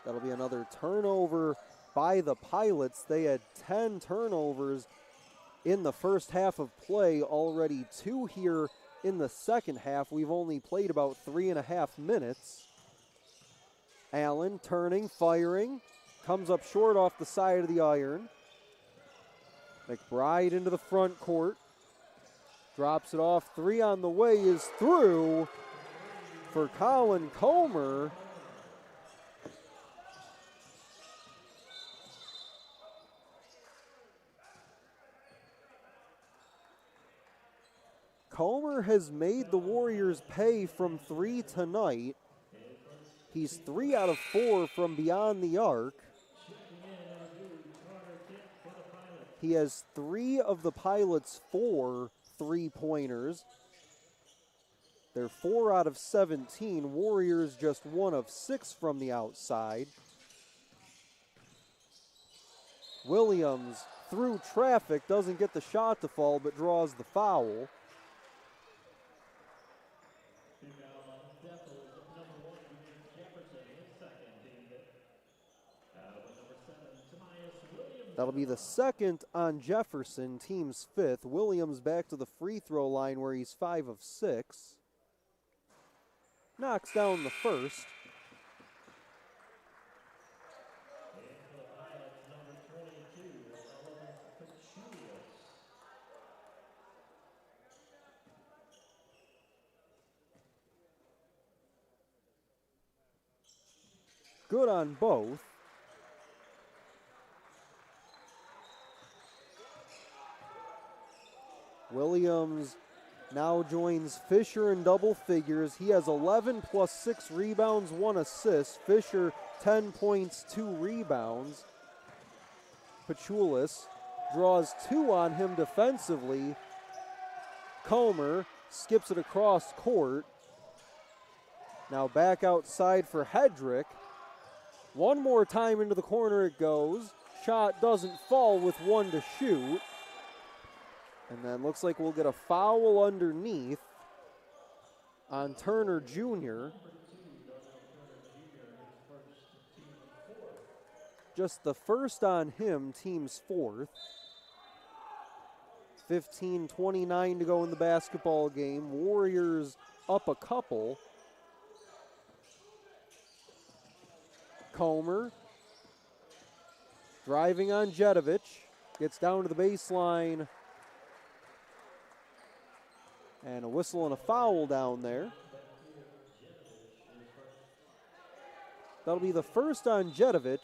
That'll be another turnover by the Pilots. They had 10 turnovers in the first half of play, already 2 here in the second half. We've only played about 3.5 minutes. Allen turning, firing, comes up short off the side of the iron. McBride into the front court, drops it off, 3 on the way, is through for Colin Comer. Comer has made the Warriors pay from 3 tonight. He's 3 out of 4 from beyond the arc. He has 3 of the Pilots' 4 3-pointers. They're 4 out of 17. Warriors just 1 of 6 from the outside. Williams through traffic, doesn't get the shot to fall, but draws the foul. That'll be the second on Jefferson, team's 5th. Williams back to the free throw line where he's 5 of 6. Knocks down the first. Good on both. Williams now joins Fisher in double figures. He has 11 plus 6 rebounds, 1 assist. Fisher 10 points, 2 rebounds. Pachulis draws 2 on him defensively. Comer skips it across court. Now back outside for Hedrick. One more time into the corner it goes. Shot doesn't fall with 1 to shoot. And then looks like we'll get a foul underneath on Turner Jr. Just the first on him, team's 4th. 15:29 to go in the basketball game. Warriors up a couple. Comer driving on Jedovic. Gets down to the baseline. And a whistle and a foul down there. That'll be the first on Jedovic.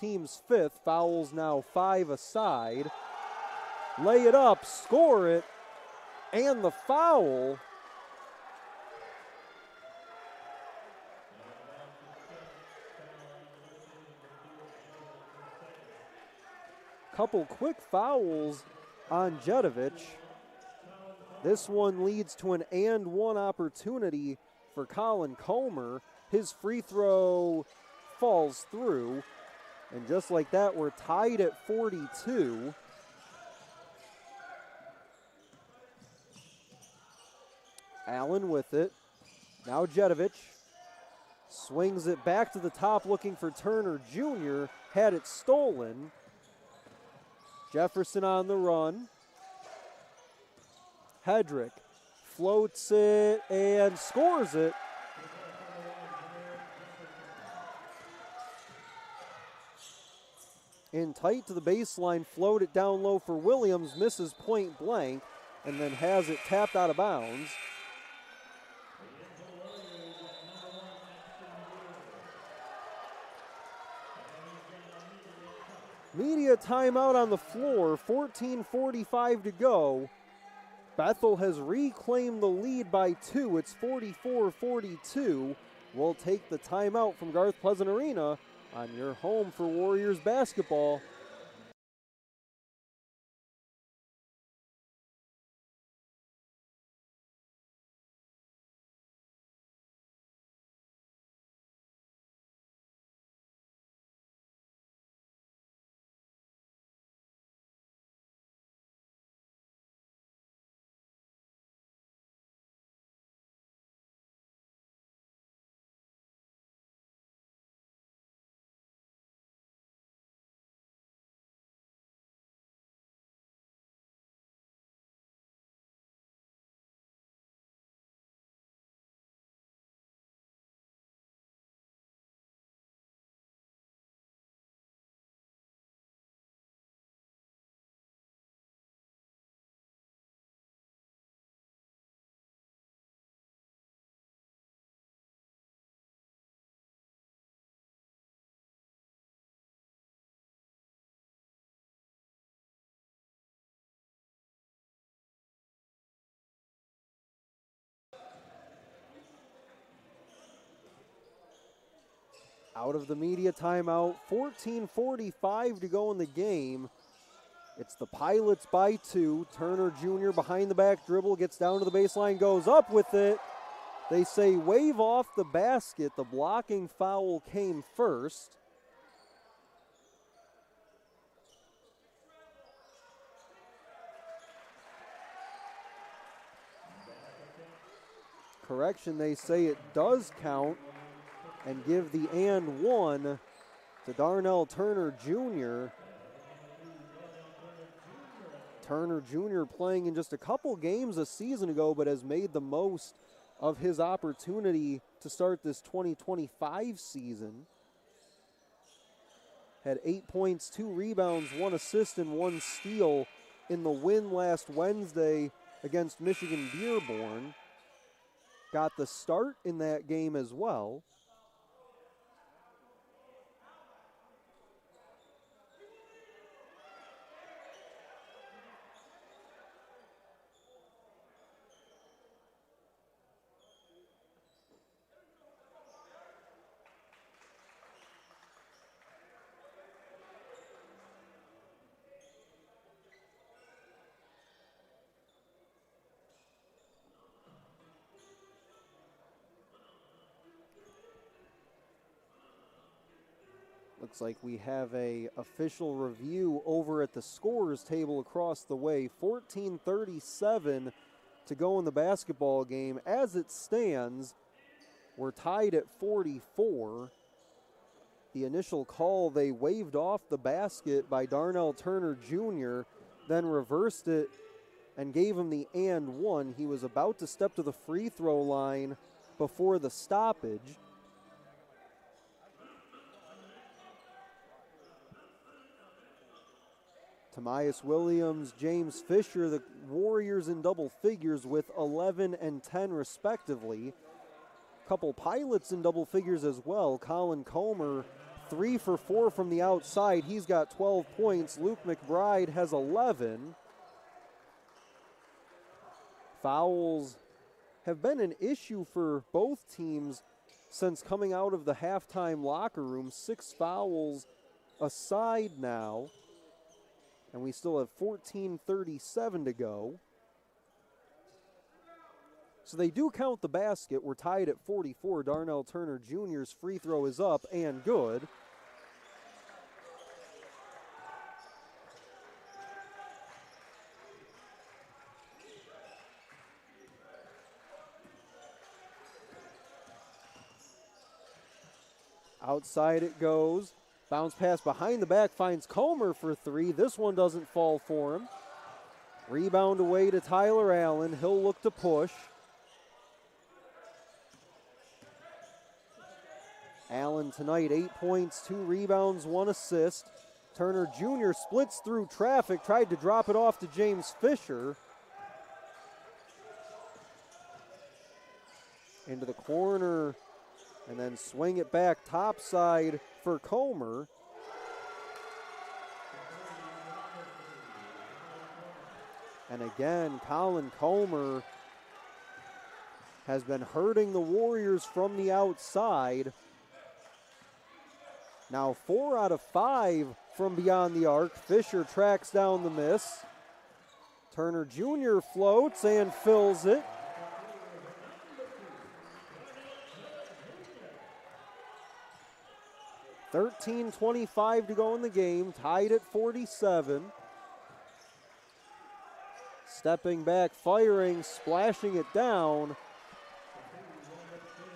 Team's 5th. Fouls now 5 aside. Lay it up, score it, and the foul. Couple quick fouls on Jedovic. This one leads to an and one opportunity for Colin Comer. His free throw falls through. And just like that, we're tied at 42. Allen with it. Now Jedovic swings it back to the top looking for Turner Jr. Had it stolen. Jefferson on the run. Hedrick floats it and scores it. In tight to the baseline, float it down low for Williams, misses point blank, and then has it tapped out of bounds. Media timeout on the floor, 14:45 to go. Bethel has reclaimed the lead by 2. It's 44-42. We'll take the timeout from Garth Pleasant Arena on your home for Warriors basketball. Out of the media timeout, 14:45 to go in the game. It's the Pilots by 2. Turner Jr. behind the back dribble, gets down to the baseline, goes up with it. They say wave off the basket. The blocking foul came first. Correction, they say it does count and give the and one to Darnell Turner Jr. Turner Jr. playing in just a couple games a season ago, but has made the most of his opportunity to start this 2025 season. Had 8 points, 2 rebounds, 1 assist, and 1 steal in the win last Wednesday against Michigan Dearborn. Got the start in that game as well. Looks like we have a official review over at the scorers table across the way. 14:37 to go in the basketball game. As it stands, we're tied at 44. The initial call, they waved off the basket by Darnell Turner Jr., then reversed it and gave him the and one. He was about to step to the free throw line before the stoppage. Tamias Williams, James Fisher, the Warriors in double figures with 11 and 10 respectively. Couple Pilots in double figures as well. Colin Comer, 3 for 4 from the outside. He's got 12 points. Luke McBride has 11. Fouls have been an issue for both teams since coming out of the halftime locker room. 6 fouls aside now. And we still have 14:37 to go. So they do count the basket. We're tied at 44. Darnell Turner Jr.'s free throw is up and good. Outside it goes. Bounce pass behind the back finds Comer for 3. This one doesn't fall for him. Rebound away to Tyler Allen. He'll look to push. Allen tonight, 8 points, 2 rebounds, 1 assist. Turner Jr. splits through traffic, tried to drop it off to James Fisher. Into the corner, and then swing it back topside for Comer. And again, Colin Comer has been hurting the Warriors from the outside. Now 4 out of 5 from beyond the arc. Fisher tracks down the miss. Turner Jr. floats and fills it. $13:25 to go in the game, tied at 47. Stepping back, firing, splashing it down.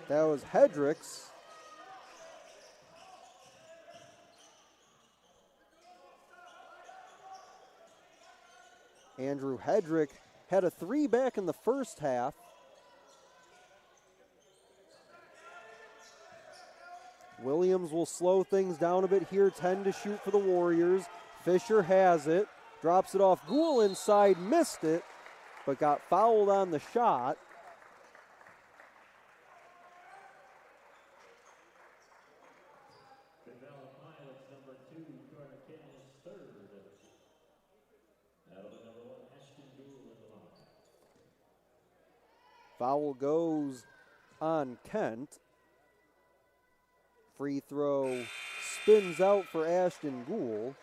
That was Hedricks. Andrew Hedrick had a 3 back in the first half. Williams will slow things down a bit here, 10 to shoot for the Warriors. Fisher has it, drops it off. Gould inside, missed it, but got fouled on the shot. Foul goes on Kent. Free throw spins out for Ashton Gould.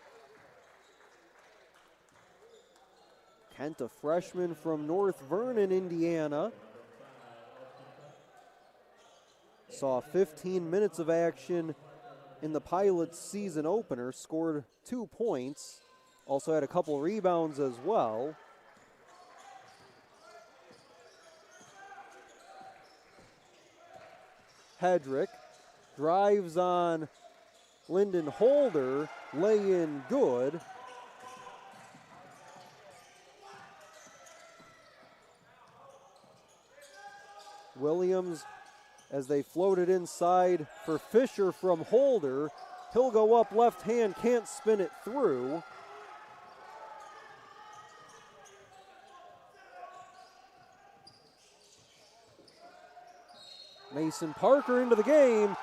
Kent, a freshman from North Vernon, Indiana. Saw 15 minutes of action in the Pilots season opener, scored 2 points. Also had a couple rebounds as well. Hedrick drives on Lyndon Holder, lay in good. Williams, as they floated inside for Fisher from Holder. He'll go up left hand, can't spin it through. Mason Parker into the game.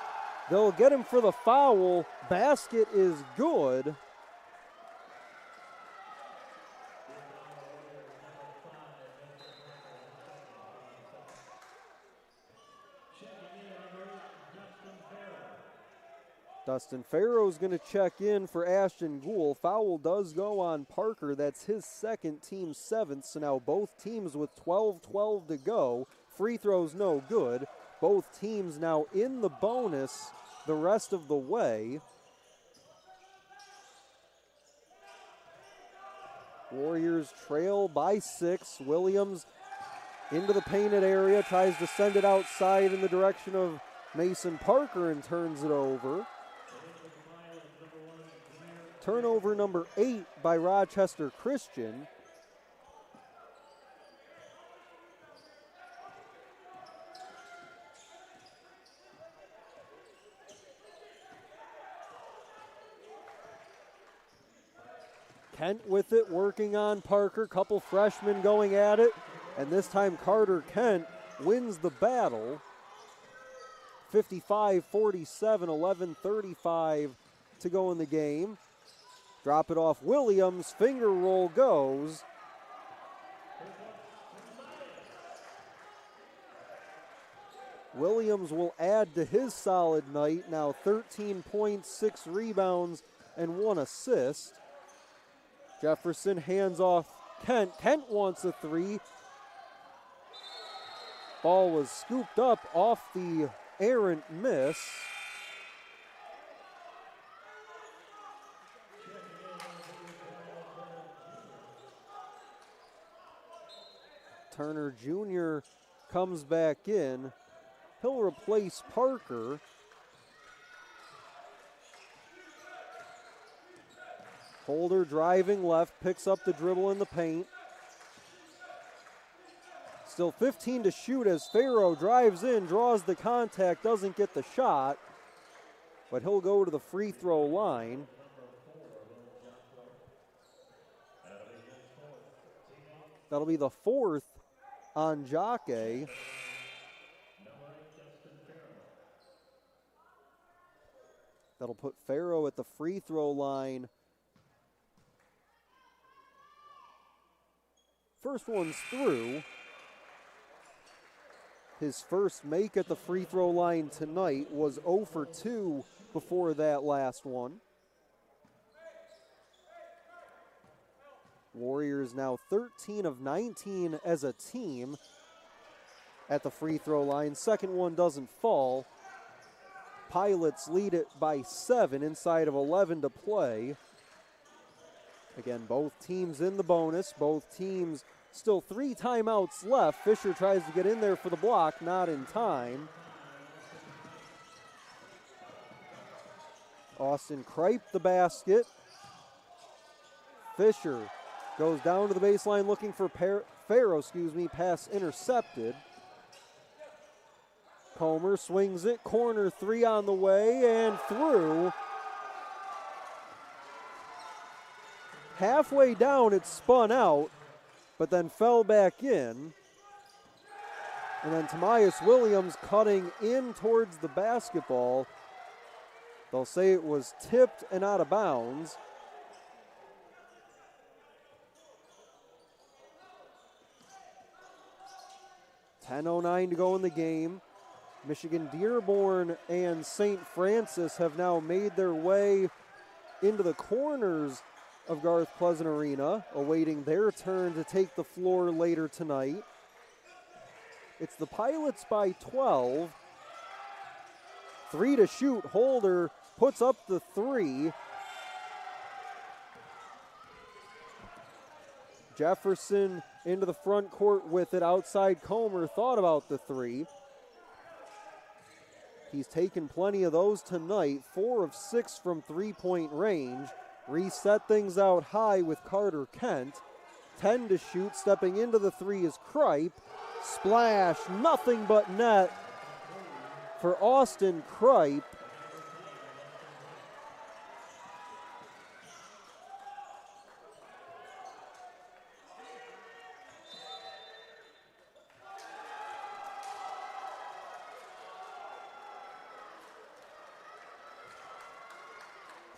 They'll get him for the foul. Basket is good. Dustin Farrow's going to check in for Ashton Gould. Foul does go on Parker. That's his second, team 7th. So now both teams with 12-12 to go. Free throws no good. Both teams now in the bonus the rest of the way. Warriors trail by 6. Williams into the painted area, tries to send it outside in the direction of Mason Parker and turns it over. Turnover number 8 by Rochester Christian. Kent with it, working on Parker. Couple freshmen going at it. And this time Carter Kent wins the battle. 55-47, 11:35 to go in the game. Drop it off Williams, finger roll goes. Williams will add to his solid night, now 13 points, 6 rebounds, and 1 assist. Jefferson hands off Kent. Kent wants a 3. Ball was scooped up off the errant miss. Turner Jr. comes back in. He'll replace Parker. Holder driving left, picks up the dribble in the paint. Still 15 to shoot as Farrow drives in, draws the contact, doesn't get the shot, but he'll go to the free throw line. That'll be the 4th on Jacque. That'll put Farrow at the free throw line. First one's through. His first make at the free throw line tonight was 0 for 2 before that last one. Warriors now 13 of 19 as a team at the free throw line. Second one doesn't fall. Pilots lead it by 7 inside of 11 to play. Again, both teams in the bonus. Both teams still 3 timeouts left. Fisher tries to get in there for the block, not in time. Austin Kripe the basket. Fisher goes down to the baseline looking for Farrow, pass intercepted. Comer swings it, corner 3 on the way and through. Halfway down it spun out, but then fell back in. And then Tomias Williams cutting in towards the basketball. They'll say it was tipped and out of bounds. .10:09 to go in the game. Michigan Dearborn and St. Francis have now made their way into the corners of Garth Pleasant Arena, awaiting their turn to take the floor later tonight. It's the Pilots by 12. 3 to shoot. Holder puts up the 3. Jefferson into the front court with it. Outside Comer thought about the 3. He's taken plenty of those tonight. 4 of 6 from three-point range. Reset things out high with Carter Kent. 10 to shoot. Stepping into the 3 is Kripe. Splash. Nothing but net for Austin Kripe.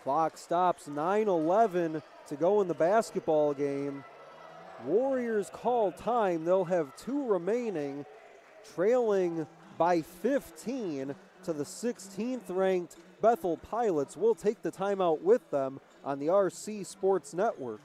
Clock stops, 9:11 to go in the basketball game. Warriors call time. They'll have 2 remaining, trailing by 15 to the 16th ranked Bethel Pilots. We'll take the timeout with them on the RC Sports Network.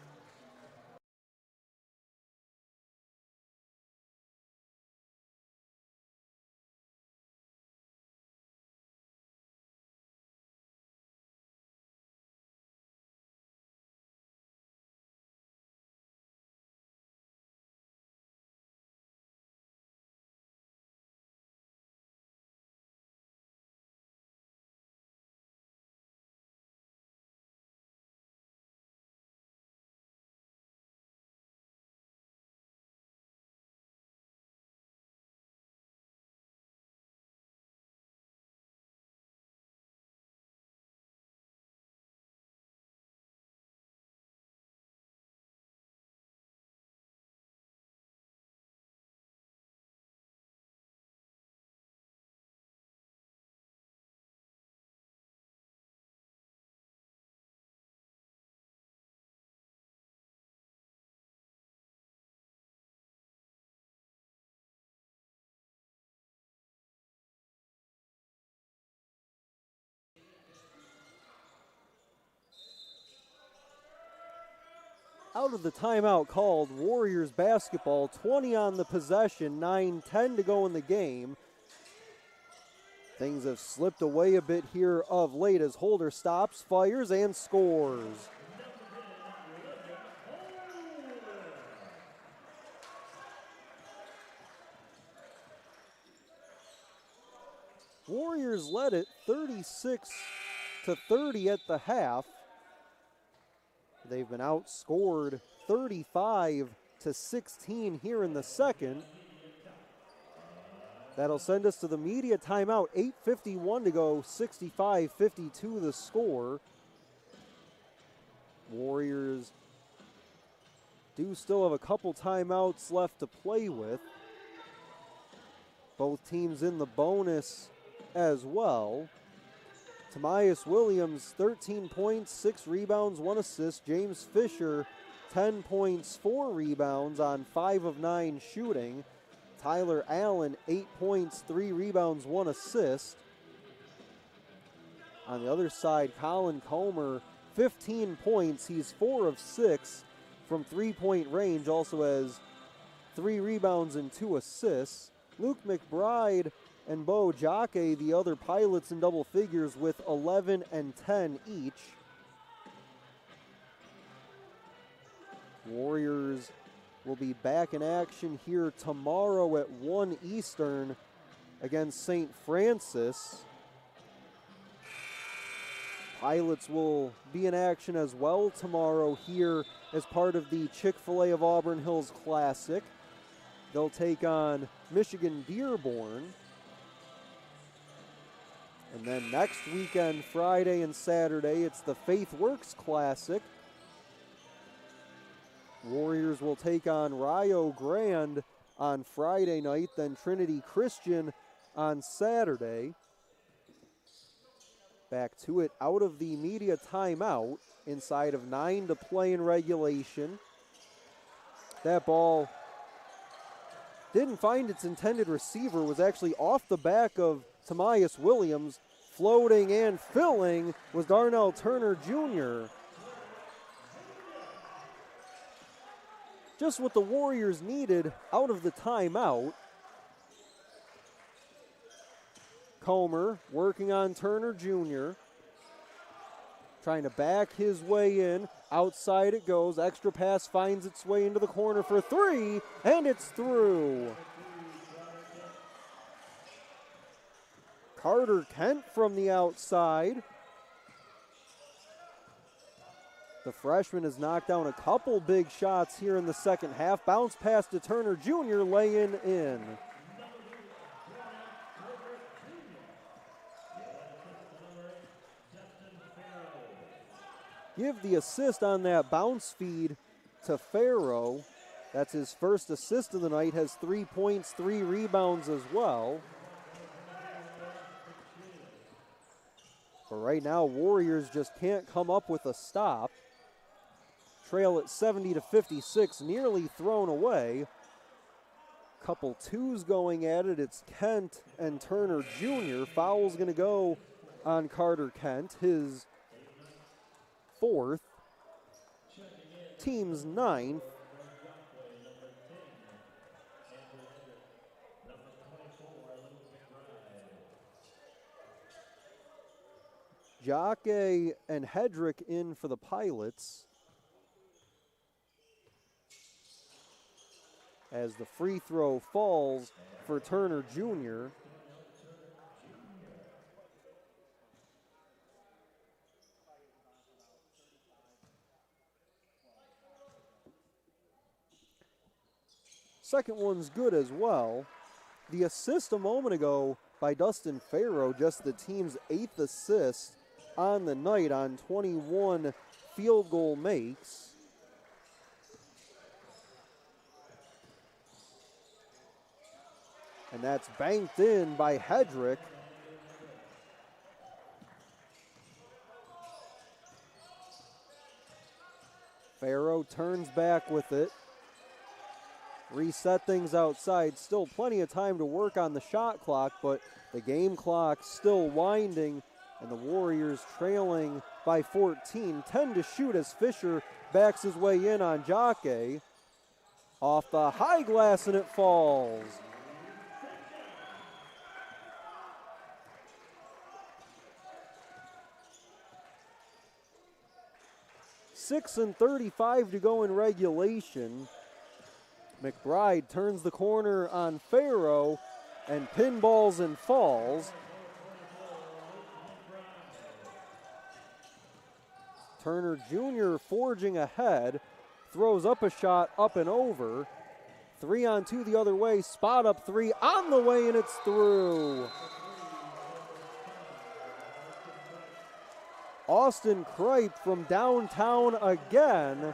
out of the timeout called. Warriors basketball, 20 on the possession, 9-10 to go in the game. Things have slipped away a bit here of late as Holder stops, fires, and scores. Warriors led it 36-30 at the half. They've been outscored 35-16 here in the second. That'll send us to the media timeout. 8:51 to go, 65-52 the score. Warriors do still have a couple timeouts left to play with. Both teams in the bonus as well. Tomias Williams, 13 points, 6 rebounds, 1 assist. James Fisher, 10 points, 4 rebounds on 5 of 9 shooting. Tyler Allen, 8 points, 3 rebounds, 1 assist. On the other side, Colin Comer, 15 points. He's 4 of 6 from three-point range, also has 3 rebounds and 2 assists. Luke McBride and Bo Jake, the other pilots in double figures, with 11 and 10 each. Warriors will be back in action here tomorrow at 1 Eastern against St. Francis. Pilots will be in action as well tomorrow here as part of the Chick-fil-A of Auburn Hills Classic. They'll take on Michigan Dearborn. And then next weekend, Friday and Saturday, it's the Faith Works Classic. Warriors will take on Rio Grande on Friday night, then Trinity Christian on Saturday. Back to it out of the media timeout, inside of 9 to play in regulation. That ball didn't find its intended receiver, was actually off the back of Tomias Williams. Floating and filling was Darnell Turner Jr. Just what the Warriors needed out of the timeout. Comer working on Turner Jr. Trying to back his way in. Outside it goes. Extra pass finds its way into the corner for 3, and it's through. Carter Kent from the outside. The freshman has knocked down a couple big shots here in the second half. Bounce pass to Turner Jr., laying in. Give the assist on that bounce feed to Farrow. That's his first assist of the night, has 3 points, 3 rebounds as well. But right now, Warriors just can't come up with a stop. Trail at 70-56, nearly thrown away. Couple twos going at it. It's Kent and Turner Jr. Foul's going to go on Carter Kent, his 4th, team's 9th. Jake and Hedrick in for the Pilots. As the free throw falls for Turner Jr. Second one's good as well. The assist a moment ago by Dustin Farrow, just the team's 8th assist on the night on 21 field goal makes. And that's banked in by Hedrick. Farrow turns back with it. Reset things outside. Still plenty of time to work on the shot clock, but the game clock still winding And the Warriors trailing by 14. 10 to shoot as Fisher backs his way in on Jake. Off the high glass and it falls. .35 to go in regulation. McBride turns the corner on Farrow and pinballs and falls. Turner Jr. forging ahead, throws up a shot up and over. 3-on-2 the other way, spot up three on the way and it's through. Austin Kripe from downtown again.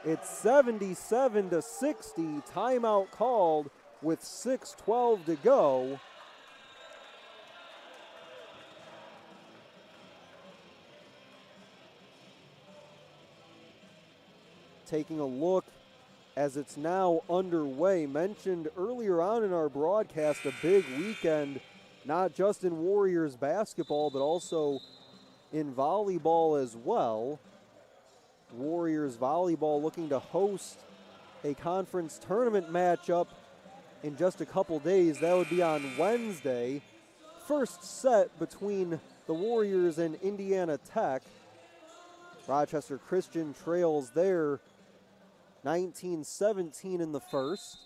It's 77 to 60, timeout called with 6:12 to go. Taking a look as it's now underway. Mentioned earlier on in our broadcast, a big weekend, not just in Warriors basketball, but also in volleyball as well. Warriors volleyball looking to host a conference tournament matchup in just a couple days. That would be on Wednesday. First set between the Warriors and Indiana Tech. Rochester Christian trails there 19-17 in the first.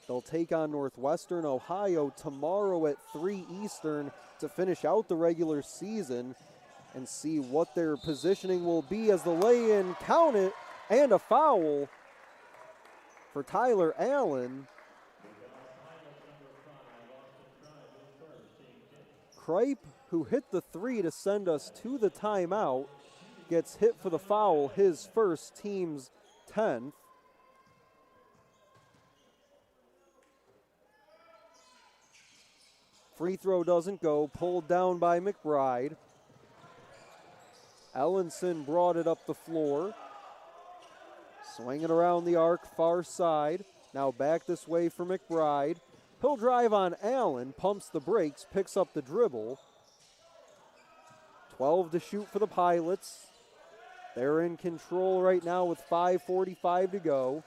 They'll take on Northwestern Ohio tomorrow at 3 Eastern to finish out the regular season and see what their positioning will be as the lay-in, count it, and a foul for Tyler Allen. Kripe, who hit the three to send us to the timeout, gets hit for the foul, his first, team's 10th. Free throw doesn't go, pulled down by McBride. Ellenson brought it up the floor. Swinging around the arc, far side. Now back this way for McBride. He'll drive on Allen, pumps the brakes, picks up the dribble. 12 to shoot for the Pilots. They're in control right now with 5:45 to go.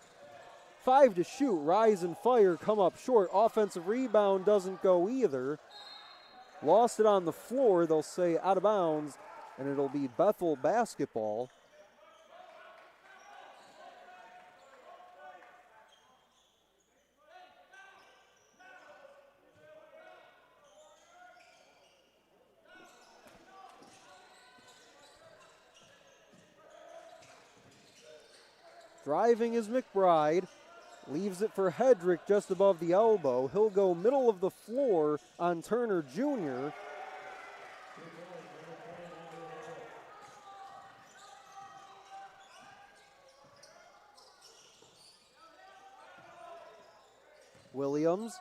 5 to shoot, rise and fire, come up short. Offensive rebound doesn't go either. Lost it on the floor, they'll say out of bounds, and it'll be Bethel basketball. Driving is McBride. Leaves it for Hedrick just above the elbow. He'll go middle of the floor on Turner Jr. Williams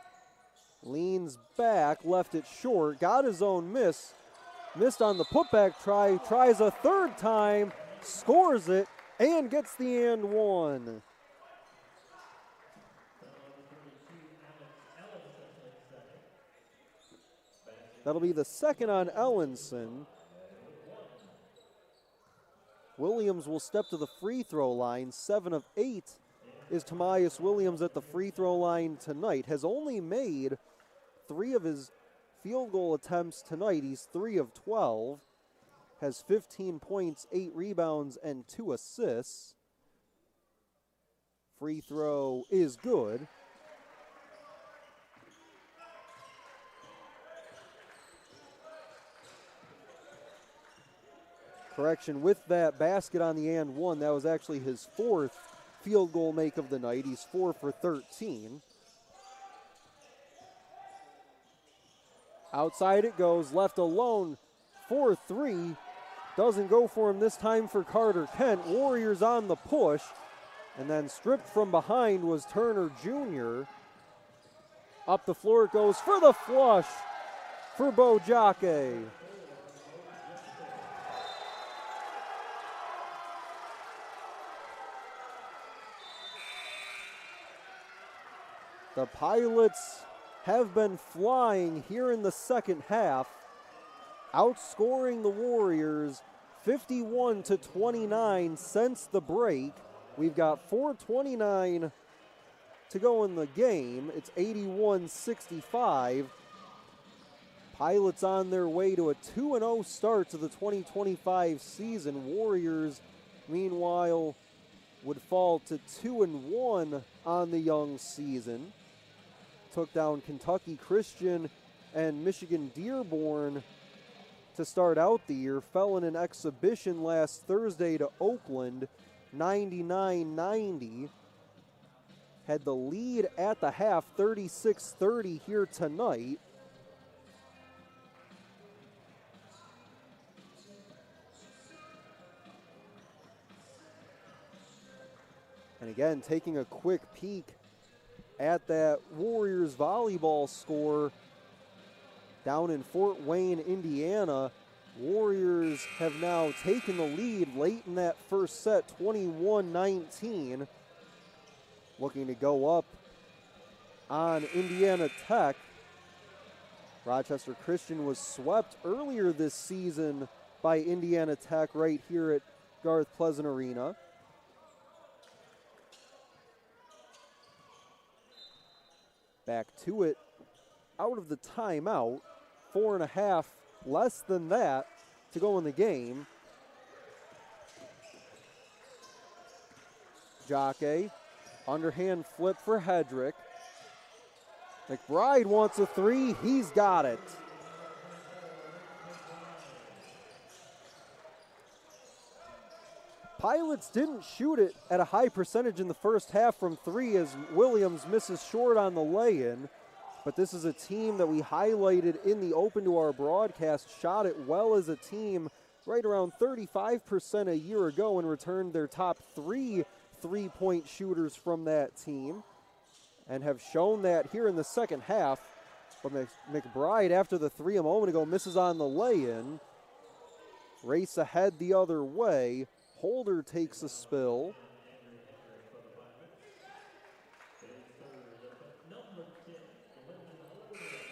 leans back, left it short, got his own miss. Missed on the putback try, tries a third time, scores it, and gets the and one. That'll be the second on Ellenson. Williams will step to the free throw line. 7 of 8 is Tomias Williams at the free throw line tonight. Has only made 3 of his field goal attempts tonight. He's 3 of 12. Has 15 points, 8 rebounds, and 2 assists. Free throw is good. Correction, with that basket on the and one, that was actually his 4th field goal make of the night. He's 4 for 13. Outside it goes, left alone, 4-3. Doesn't go for him this time for Carter Kent. Warriors on the push. And then stripped from behind was Turner Jr. Up the floor it goes for the flush for Bo Jake. The Pilots have been flying here in the second half. outscoring the Warriors 51-29 since the break. We've got 4:29 to go in the game. It's 81-65. Pilots on their way to a 2-0 start to the 2025 season. Warriors, meanwhile, would fall to 2-1 on the young season. Took down Kentucky Christian and Michigan Dearborn to start out the year. Fell in an exhibition last Thursday to Oakland, 99-90. Had the lead at the half, 36-30 here tonight. And again, taking a quick peek at that Warriors volleyball score down in Fort Wayne, Indiana. Warriors have now taken the lead late in that first set, 21-19. Looking to go up on Indiana Tech. Rochester Christian was swept earlier this season by Indiana Tech right here at Garth Pleasant Arena. Back to it, out of the timeout, 4.5, less than that to go in the game. Jocke, underhand flip for Hedrick. McBride wants a three, he's got it. Pilots didn't shoot it at a high percentage in the first half from three as Williams misses short on the lay-in. But this is a team that we highlighted in the open to our broadcast, shot it well as a team right around 35% a year ago and returned their top three three-point shooters from that team and have shown that here in the second half. But McBride, after the three a moment ago, misses on the lay-in. Race ahead the other way. Holder takes a spill.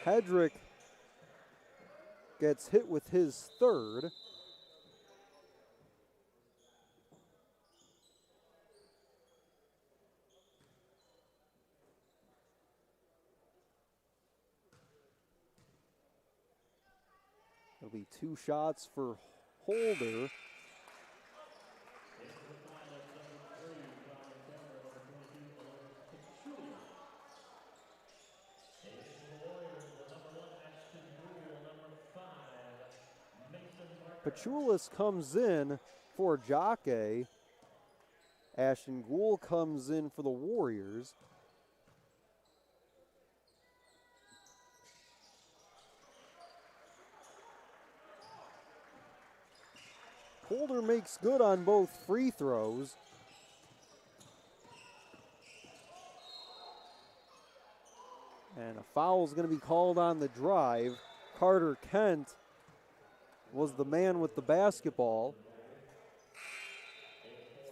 Hedrick gets hit with his third. It'll be two shots for Holder. Pachulis comes in for Jocke. Ashton Gould comes in for the Warriors. Holder makes good on both free throws. And a foul is going to be called on the drive. Carter Kent was the man with the basketball.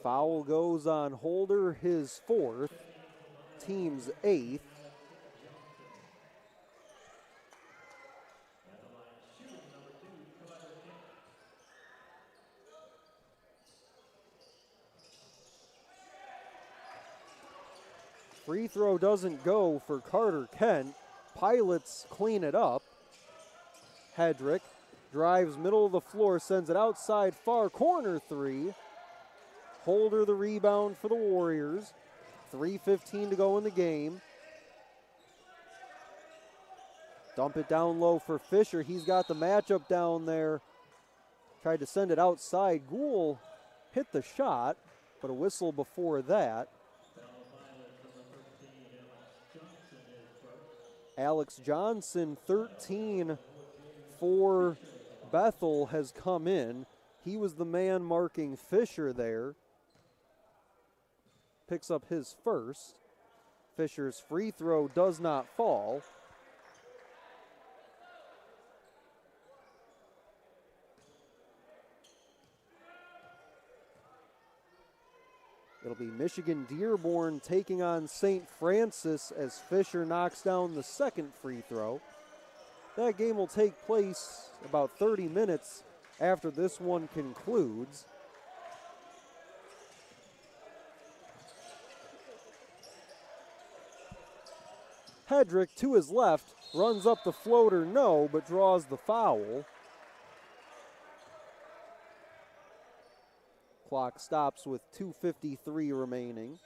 Foul goes on Holder, his fourth, team's eighth. Free throw doesn't go for Carter Kent. Pilots clean it up. Hedrick drives middle of the floor, sends it outside far corner three. Holder the rebound for the Warriors. 3:15 to go in the game. Dump it down low for Fisher. He's got the matchup down there. Tried to send it outside. Gould hit the shot, but a whistle before that. Alex Johnson, 13 for Bethel, has come in. He was the man marking Fisher there. Picks up his first. Fisher's free throw does not fall. It'll be Michigan Dearborn taking on St. Francis as Fisher knocks down the second free throw. That game will take place about 30 minutes after this one concludes. Hedrick to his left, runs up the floater, no, but draws the foul. Clock stops with 2:53 remaining.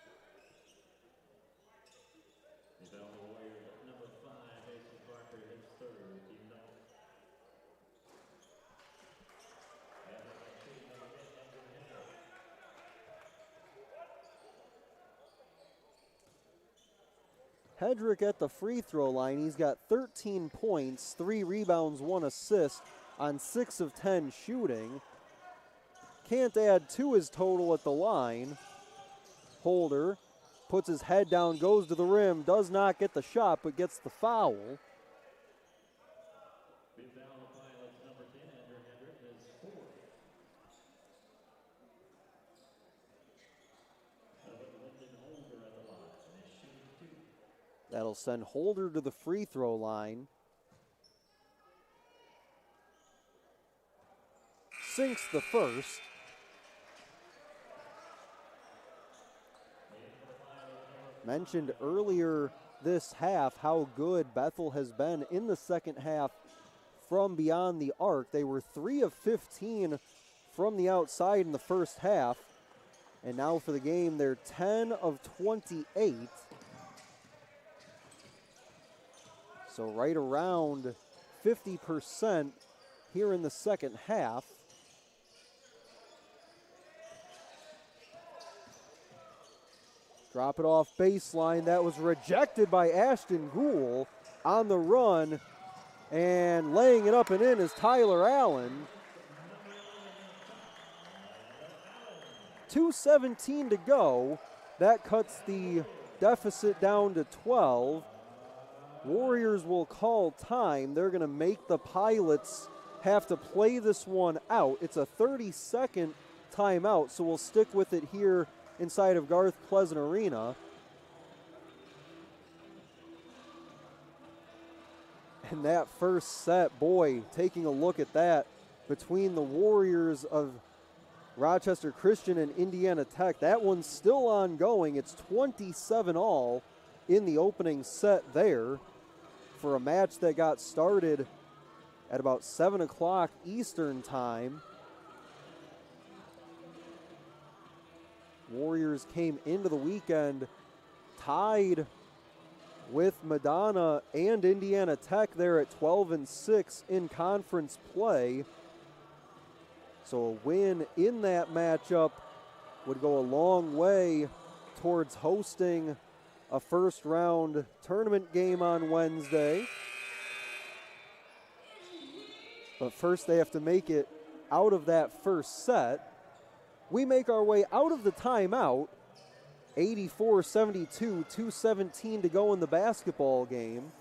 Hedrick at the free throw line. He's got 13 points, 3 rebounds, 1 assist on 6 of 10 shooting. Can't add to his total at the line. Holder puts his head down, goes to the rim, does not get the shot, but gets the foul. That'll send Holder to the free throw line. Sinks the first. Mentioned earlier this half how good Bethel has been in the second half from beyond the arc. They were 3 of 15 from the outside in the first half. And now for the game, they're 10 of 28. So right around 50% here in the second half. Drop it off baseline. That was rejected by Ashton Gould on the run. And laying it up and in is Tyler Allen. 2:17 to go. That cuts the deficit down to 12. Warriors will call time. They're going to make the Pilots have to play this one out. It's a 30-second timeout, so we'll stick with it here inside of Garth Pleasant Arena. And that first set, boy, taking a look at that between the Warriors of Rochester Christian and Indiana Tech, that one's still ongoing. It's 27-all in the opening set there for a match that got started at about 7 o'clock Eastern time. Warriors came into the weekend tied with Madonna and Indiana Tech there at 12-6 in conference play. So a win in that matchup would go a long way towards hosting a first round tournament game on Wednesday. But first they have to make it out of that first set. We make our way out of the timeout. 84-72, 2:17 to go in the basketball game.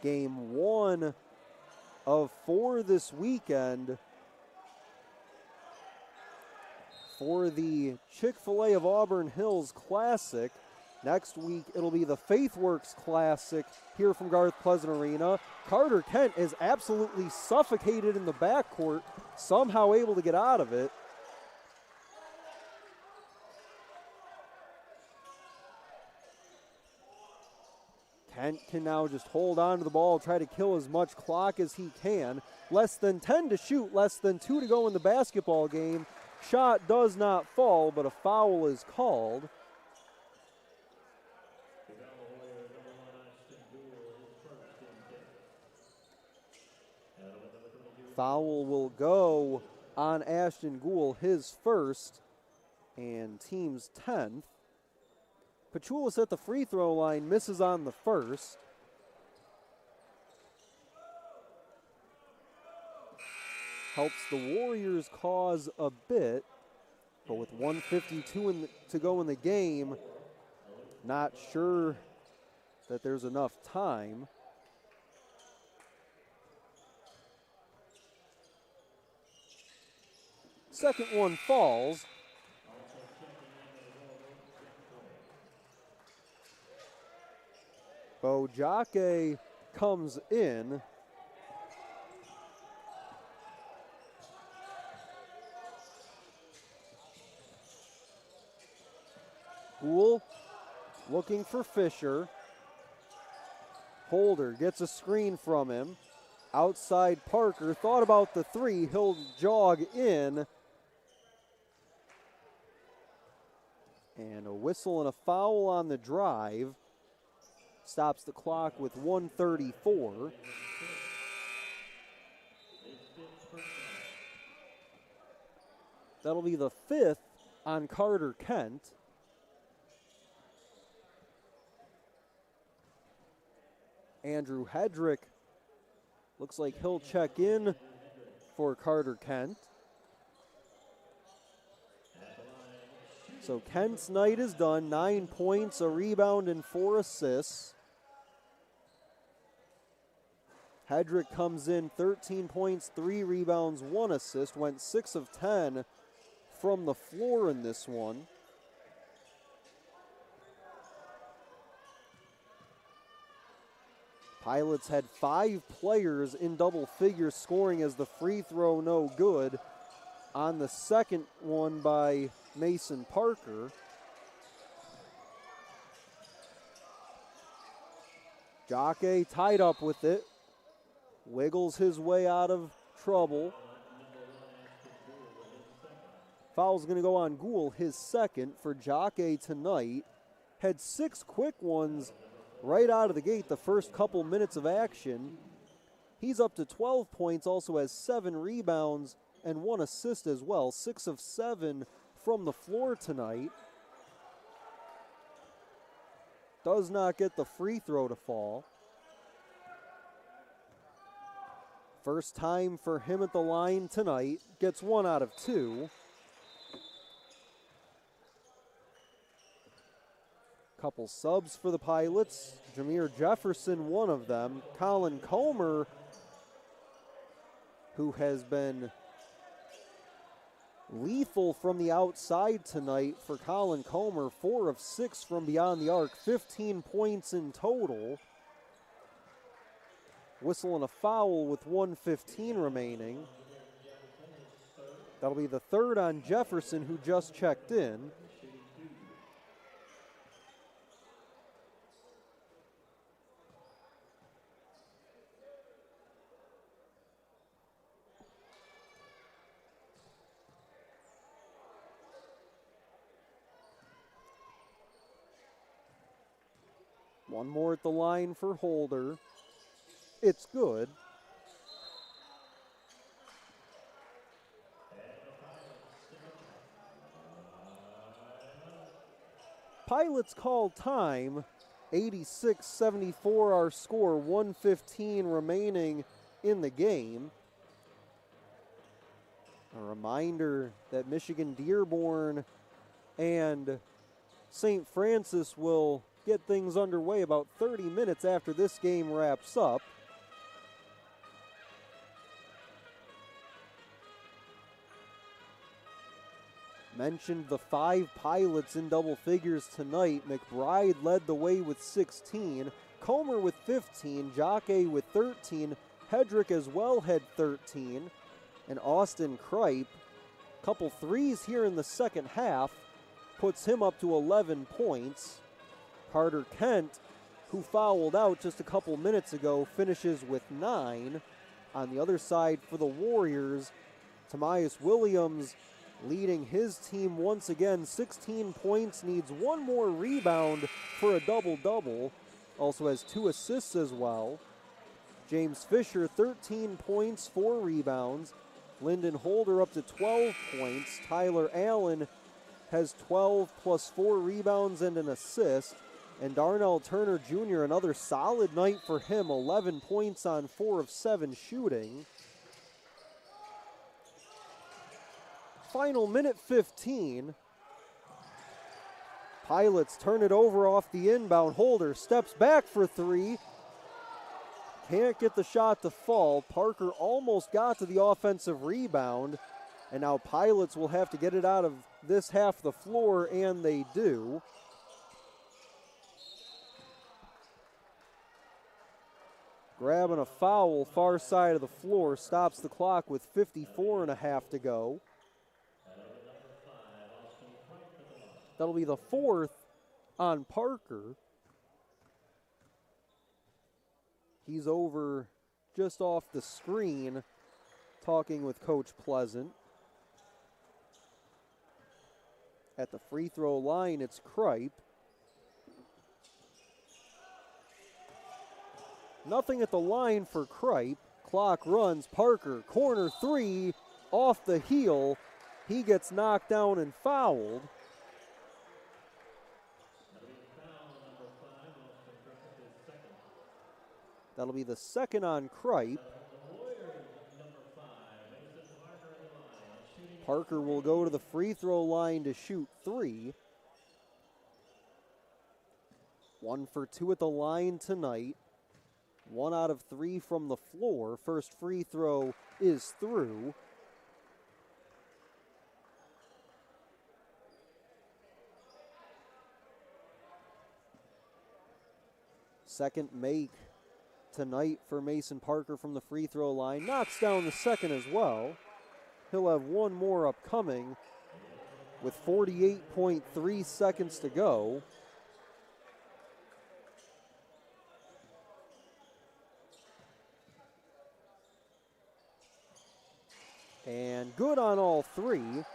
Game 1 of 4 this weekend for the Chick-fil-A of Auburn Hills Classic. Next week, it'll be the FaithWorks Classic here from Garth Pleasant Arena. Carter Kent is absolutely suffocated in the backcourt, somehow able to get out of it. Kent can now just hold on to the ball, try to kill as much clock as he can. Less than 10 to shoot, less than 2 to go in the basketball game. Shot does not fall, but a foul is called. Foul will go on Ashton Gould, his first, and team's 10th. Pachulis at the free throw line, misses on the first. Helps the Warriors' cause a bit, but with 1:52 to go in the game, not sure that there's enough time. Second one falls. So Jocke comes in. Gould looking for Fisher. Holder gets a screen from him. Outside Parker, thought about the three, he'll jog in. And a whistle and a foul on the drive. Stops the clock with 1:34. That'll be the fifth on Carter Kent. Andrew Hedrick looks like he'll check in for Carter Kent. So Kent's night is done. 9 points, a rebound, and 4 assists. Hedrick comes in 13 points, 3 rebounds, 1 assist. Went 6 of 10 from the floor in this one. Pilots had 5 players in double figures scoring as the free throw no good on the second one by Mason Parker. Jocke tied up with it. Wiggles his way out of trouble. Foul's going to go on Gould, his second for Jocke tonight. Had 6 quick ones right out of the gate the first couple minutes of action. He's up to 12 points, also has 7 rebounds and 1 assist as well. 6 of 7 from the floor tonight. Does not get the free throw to fall. First time for him at the line tonight. Gets 1 out of 2. Couple subs for the Pilots. Jameer Jefferson, one of them. Colin Comer, who has been lethal from the outside tonight for Colin Comer. 4 of 6 from beyond the arc. 15 points in total. Whistle and a foul with 1:15 remaining. That'll be the third on Jefferson, who just checked in. One more at the line for Holder. It's good. Pilots call time. 86-74 our score. 1:15 remaining in the game. A reminder that Michigan Dearborn and St. Francis will get things underway about 30 minutes after this game wraps up. Mentioned the 5 Pilots in double figures tonight. McBride led the way with 16. Comer with 15. Jocke with 13. Hedrick as well had 13. And Austin Kripe, couple threes here in the second half, puts him up to 11 points. Carter Kent, who fouled out just a couple minutes ago, finishes with 9. On the other side for the Warriors, Tamias Williams leading his team once again. 16 points, needs 1 more rebound for a double-double. Also has 2 assists as well. James Fisher, 13 points, 4 rebounds. Lyndon Holder up to 12 points. Tyler Allen has 12 plus 4 rebounds and an assist. And Darnell Turner Jr., another solid night for him, 11 points on 4 of 7 shooting. Final minute 15. Pilots turn it over off the inbound. Holder steps back for 3. Can't get the shot to fall. Parker almost got to the offensive rebound. And now Pilots will have to get it out of this half of the floor, and they do. grabbing a foul far side of the floor, stops the clock with 54.5 to go. That'll be the fourth on Parker. He's over just off the screen talking with Coach Pleasant. At the free throw line, it's Kripe. Nothing at the line for Kripe. Clock runs. Parker, corner three, off the heel. He gets knocked down and fouled. That'll be the second on Kripe. Parker will go to the free throw line to shoot three. 1 for 2 at the line tonight. 1 out of 3 from the floor. First free throw is through. Second make tonight for Mason Parker from the free throw line. Knocks down the second as well. He'll have one more upcoming with 48.3 seconds to go. And good on all three. And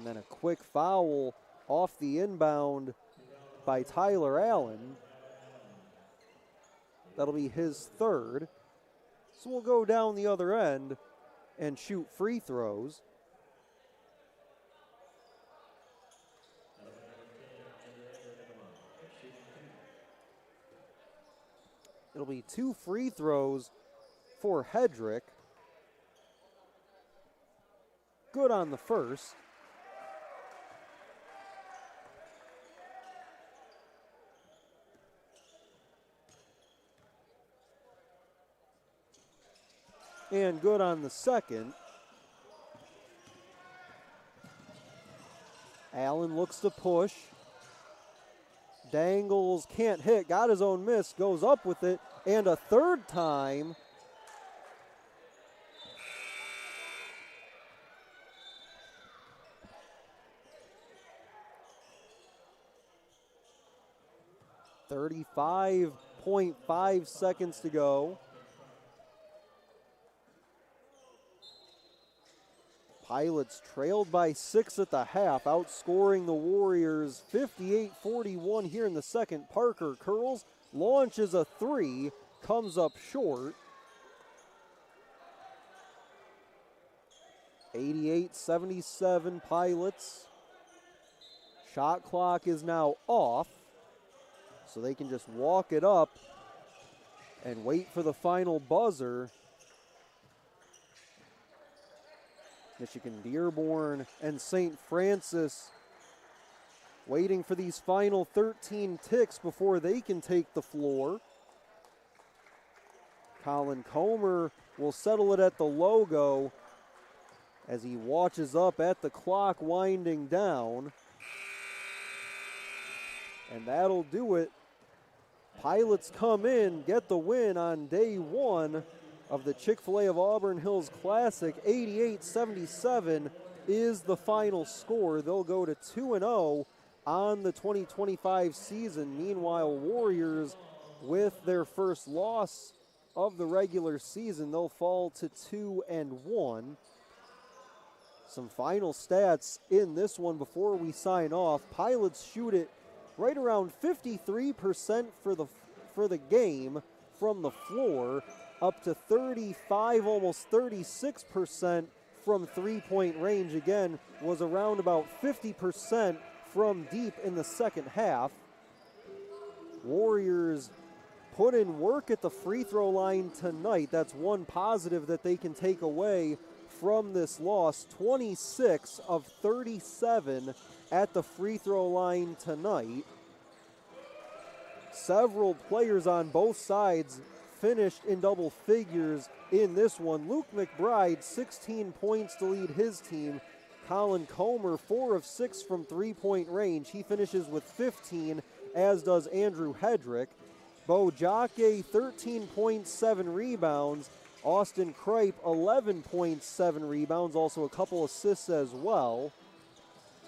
then a quick foul off the inbound by Tyler Allen. That'll be his third. So we'll go down the other end and shoot free throws. It'll be 2 free throws for Hedrick. Good on the first. And good on the second. Allen looks to push. Dangles, can't hit, got his own miss, goes up with it, and a third time. .5 seconds to go. Pilots trailed by 6 at the half, outscoring the Warriors 58-41 here in the second. Parker curls, launches a three, comes up short. 88-77 Pilots. Shot clock is now off, so they can just walk it up and wait for the final buzzer. Michigan Dearborn and St. Francis waiting for these final 13 ticks before they can take the floor. Colin Comer will settle it at the logo as he watches up at the clock winding down. And that'll do it. Pilots come in, get the win on day one of the Chick-fil-A of Auburn Hills Classic. 88-77 is the final score. They'll go to 2-0 on the 2025 season. Meanwhile, Warriors, with their first loss of the regular season, they'll fall to 2-1. Some final stats in this one before we sign off. Pilots shoot it right around 53% for the game from the floor, up to 35, almost 36% from three-point range. Again, was around about 50% from deep in the second half. Warriors put in work at the free throw line tonight. That's one positive that they can take away from this loss. 26 of 37 at the free throw line tonight. Several players on both sides finished in double figures in this one. Luke McBride, 16 points to lead his team. Colin Comer, 4 of 6 from three-point range. He finishes with 15, as does Andrew Hedrick. Bo Jocke, 13.7 rebounds. Austin Kripe, 11.7 rebounds, also a couple assists as well.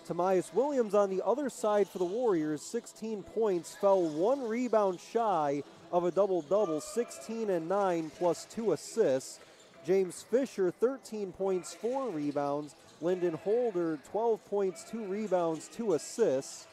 Tomias Williams on the other side for the Warriors, 16 points, fell 1 rebound shy of a double-double, 16 and 9 plus 2 assists. James Fisher, 13 points, 4 rebounds. Lyndon Holder, 12 points, 2 rebounds, 2 assists.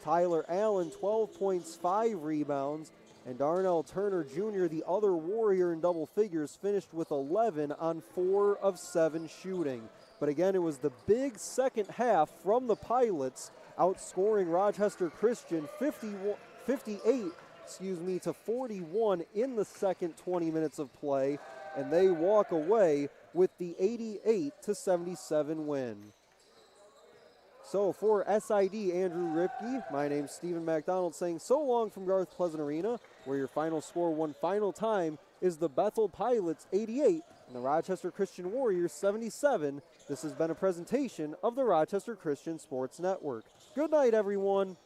Tyler Allen, 12 points, 5 rebounds. And Darnell Turner Jr., the other Warrior in double figures, finished with 11 on 4 of 7 shooting. But again, it was the big second half from the Pilots, outscoring Rochester Christian 58 to 41 in the second 20 minutes of play, and they walk away with the 88-77 win. So for SID Andrew Ripke, my name's Stephen McDonald saying so long from Garth Pleasant Arena, where your final score one final time is the Bethel Pilots 88 and the Rochester Christian Warriors 77. This has been a presentation of the Rochester Christian Sports Network. Good night, everyone.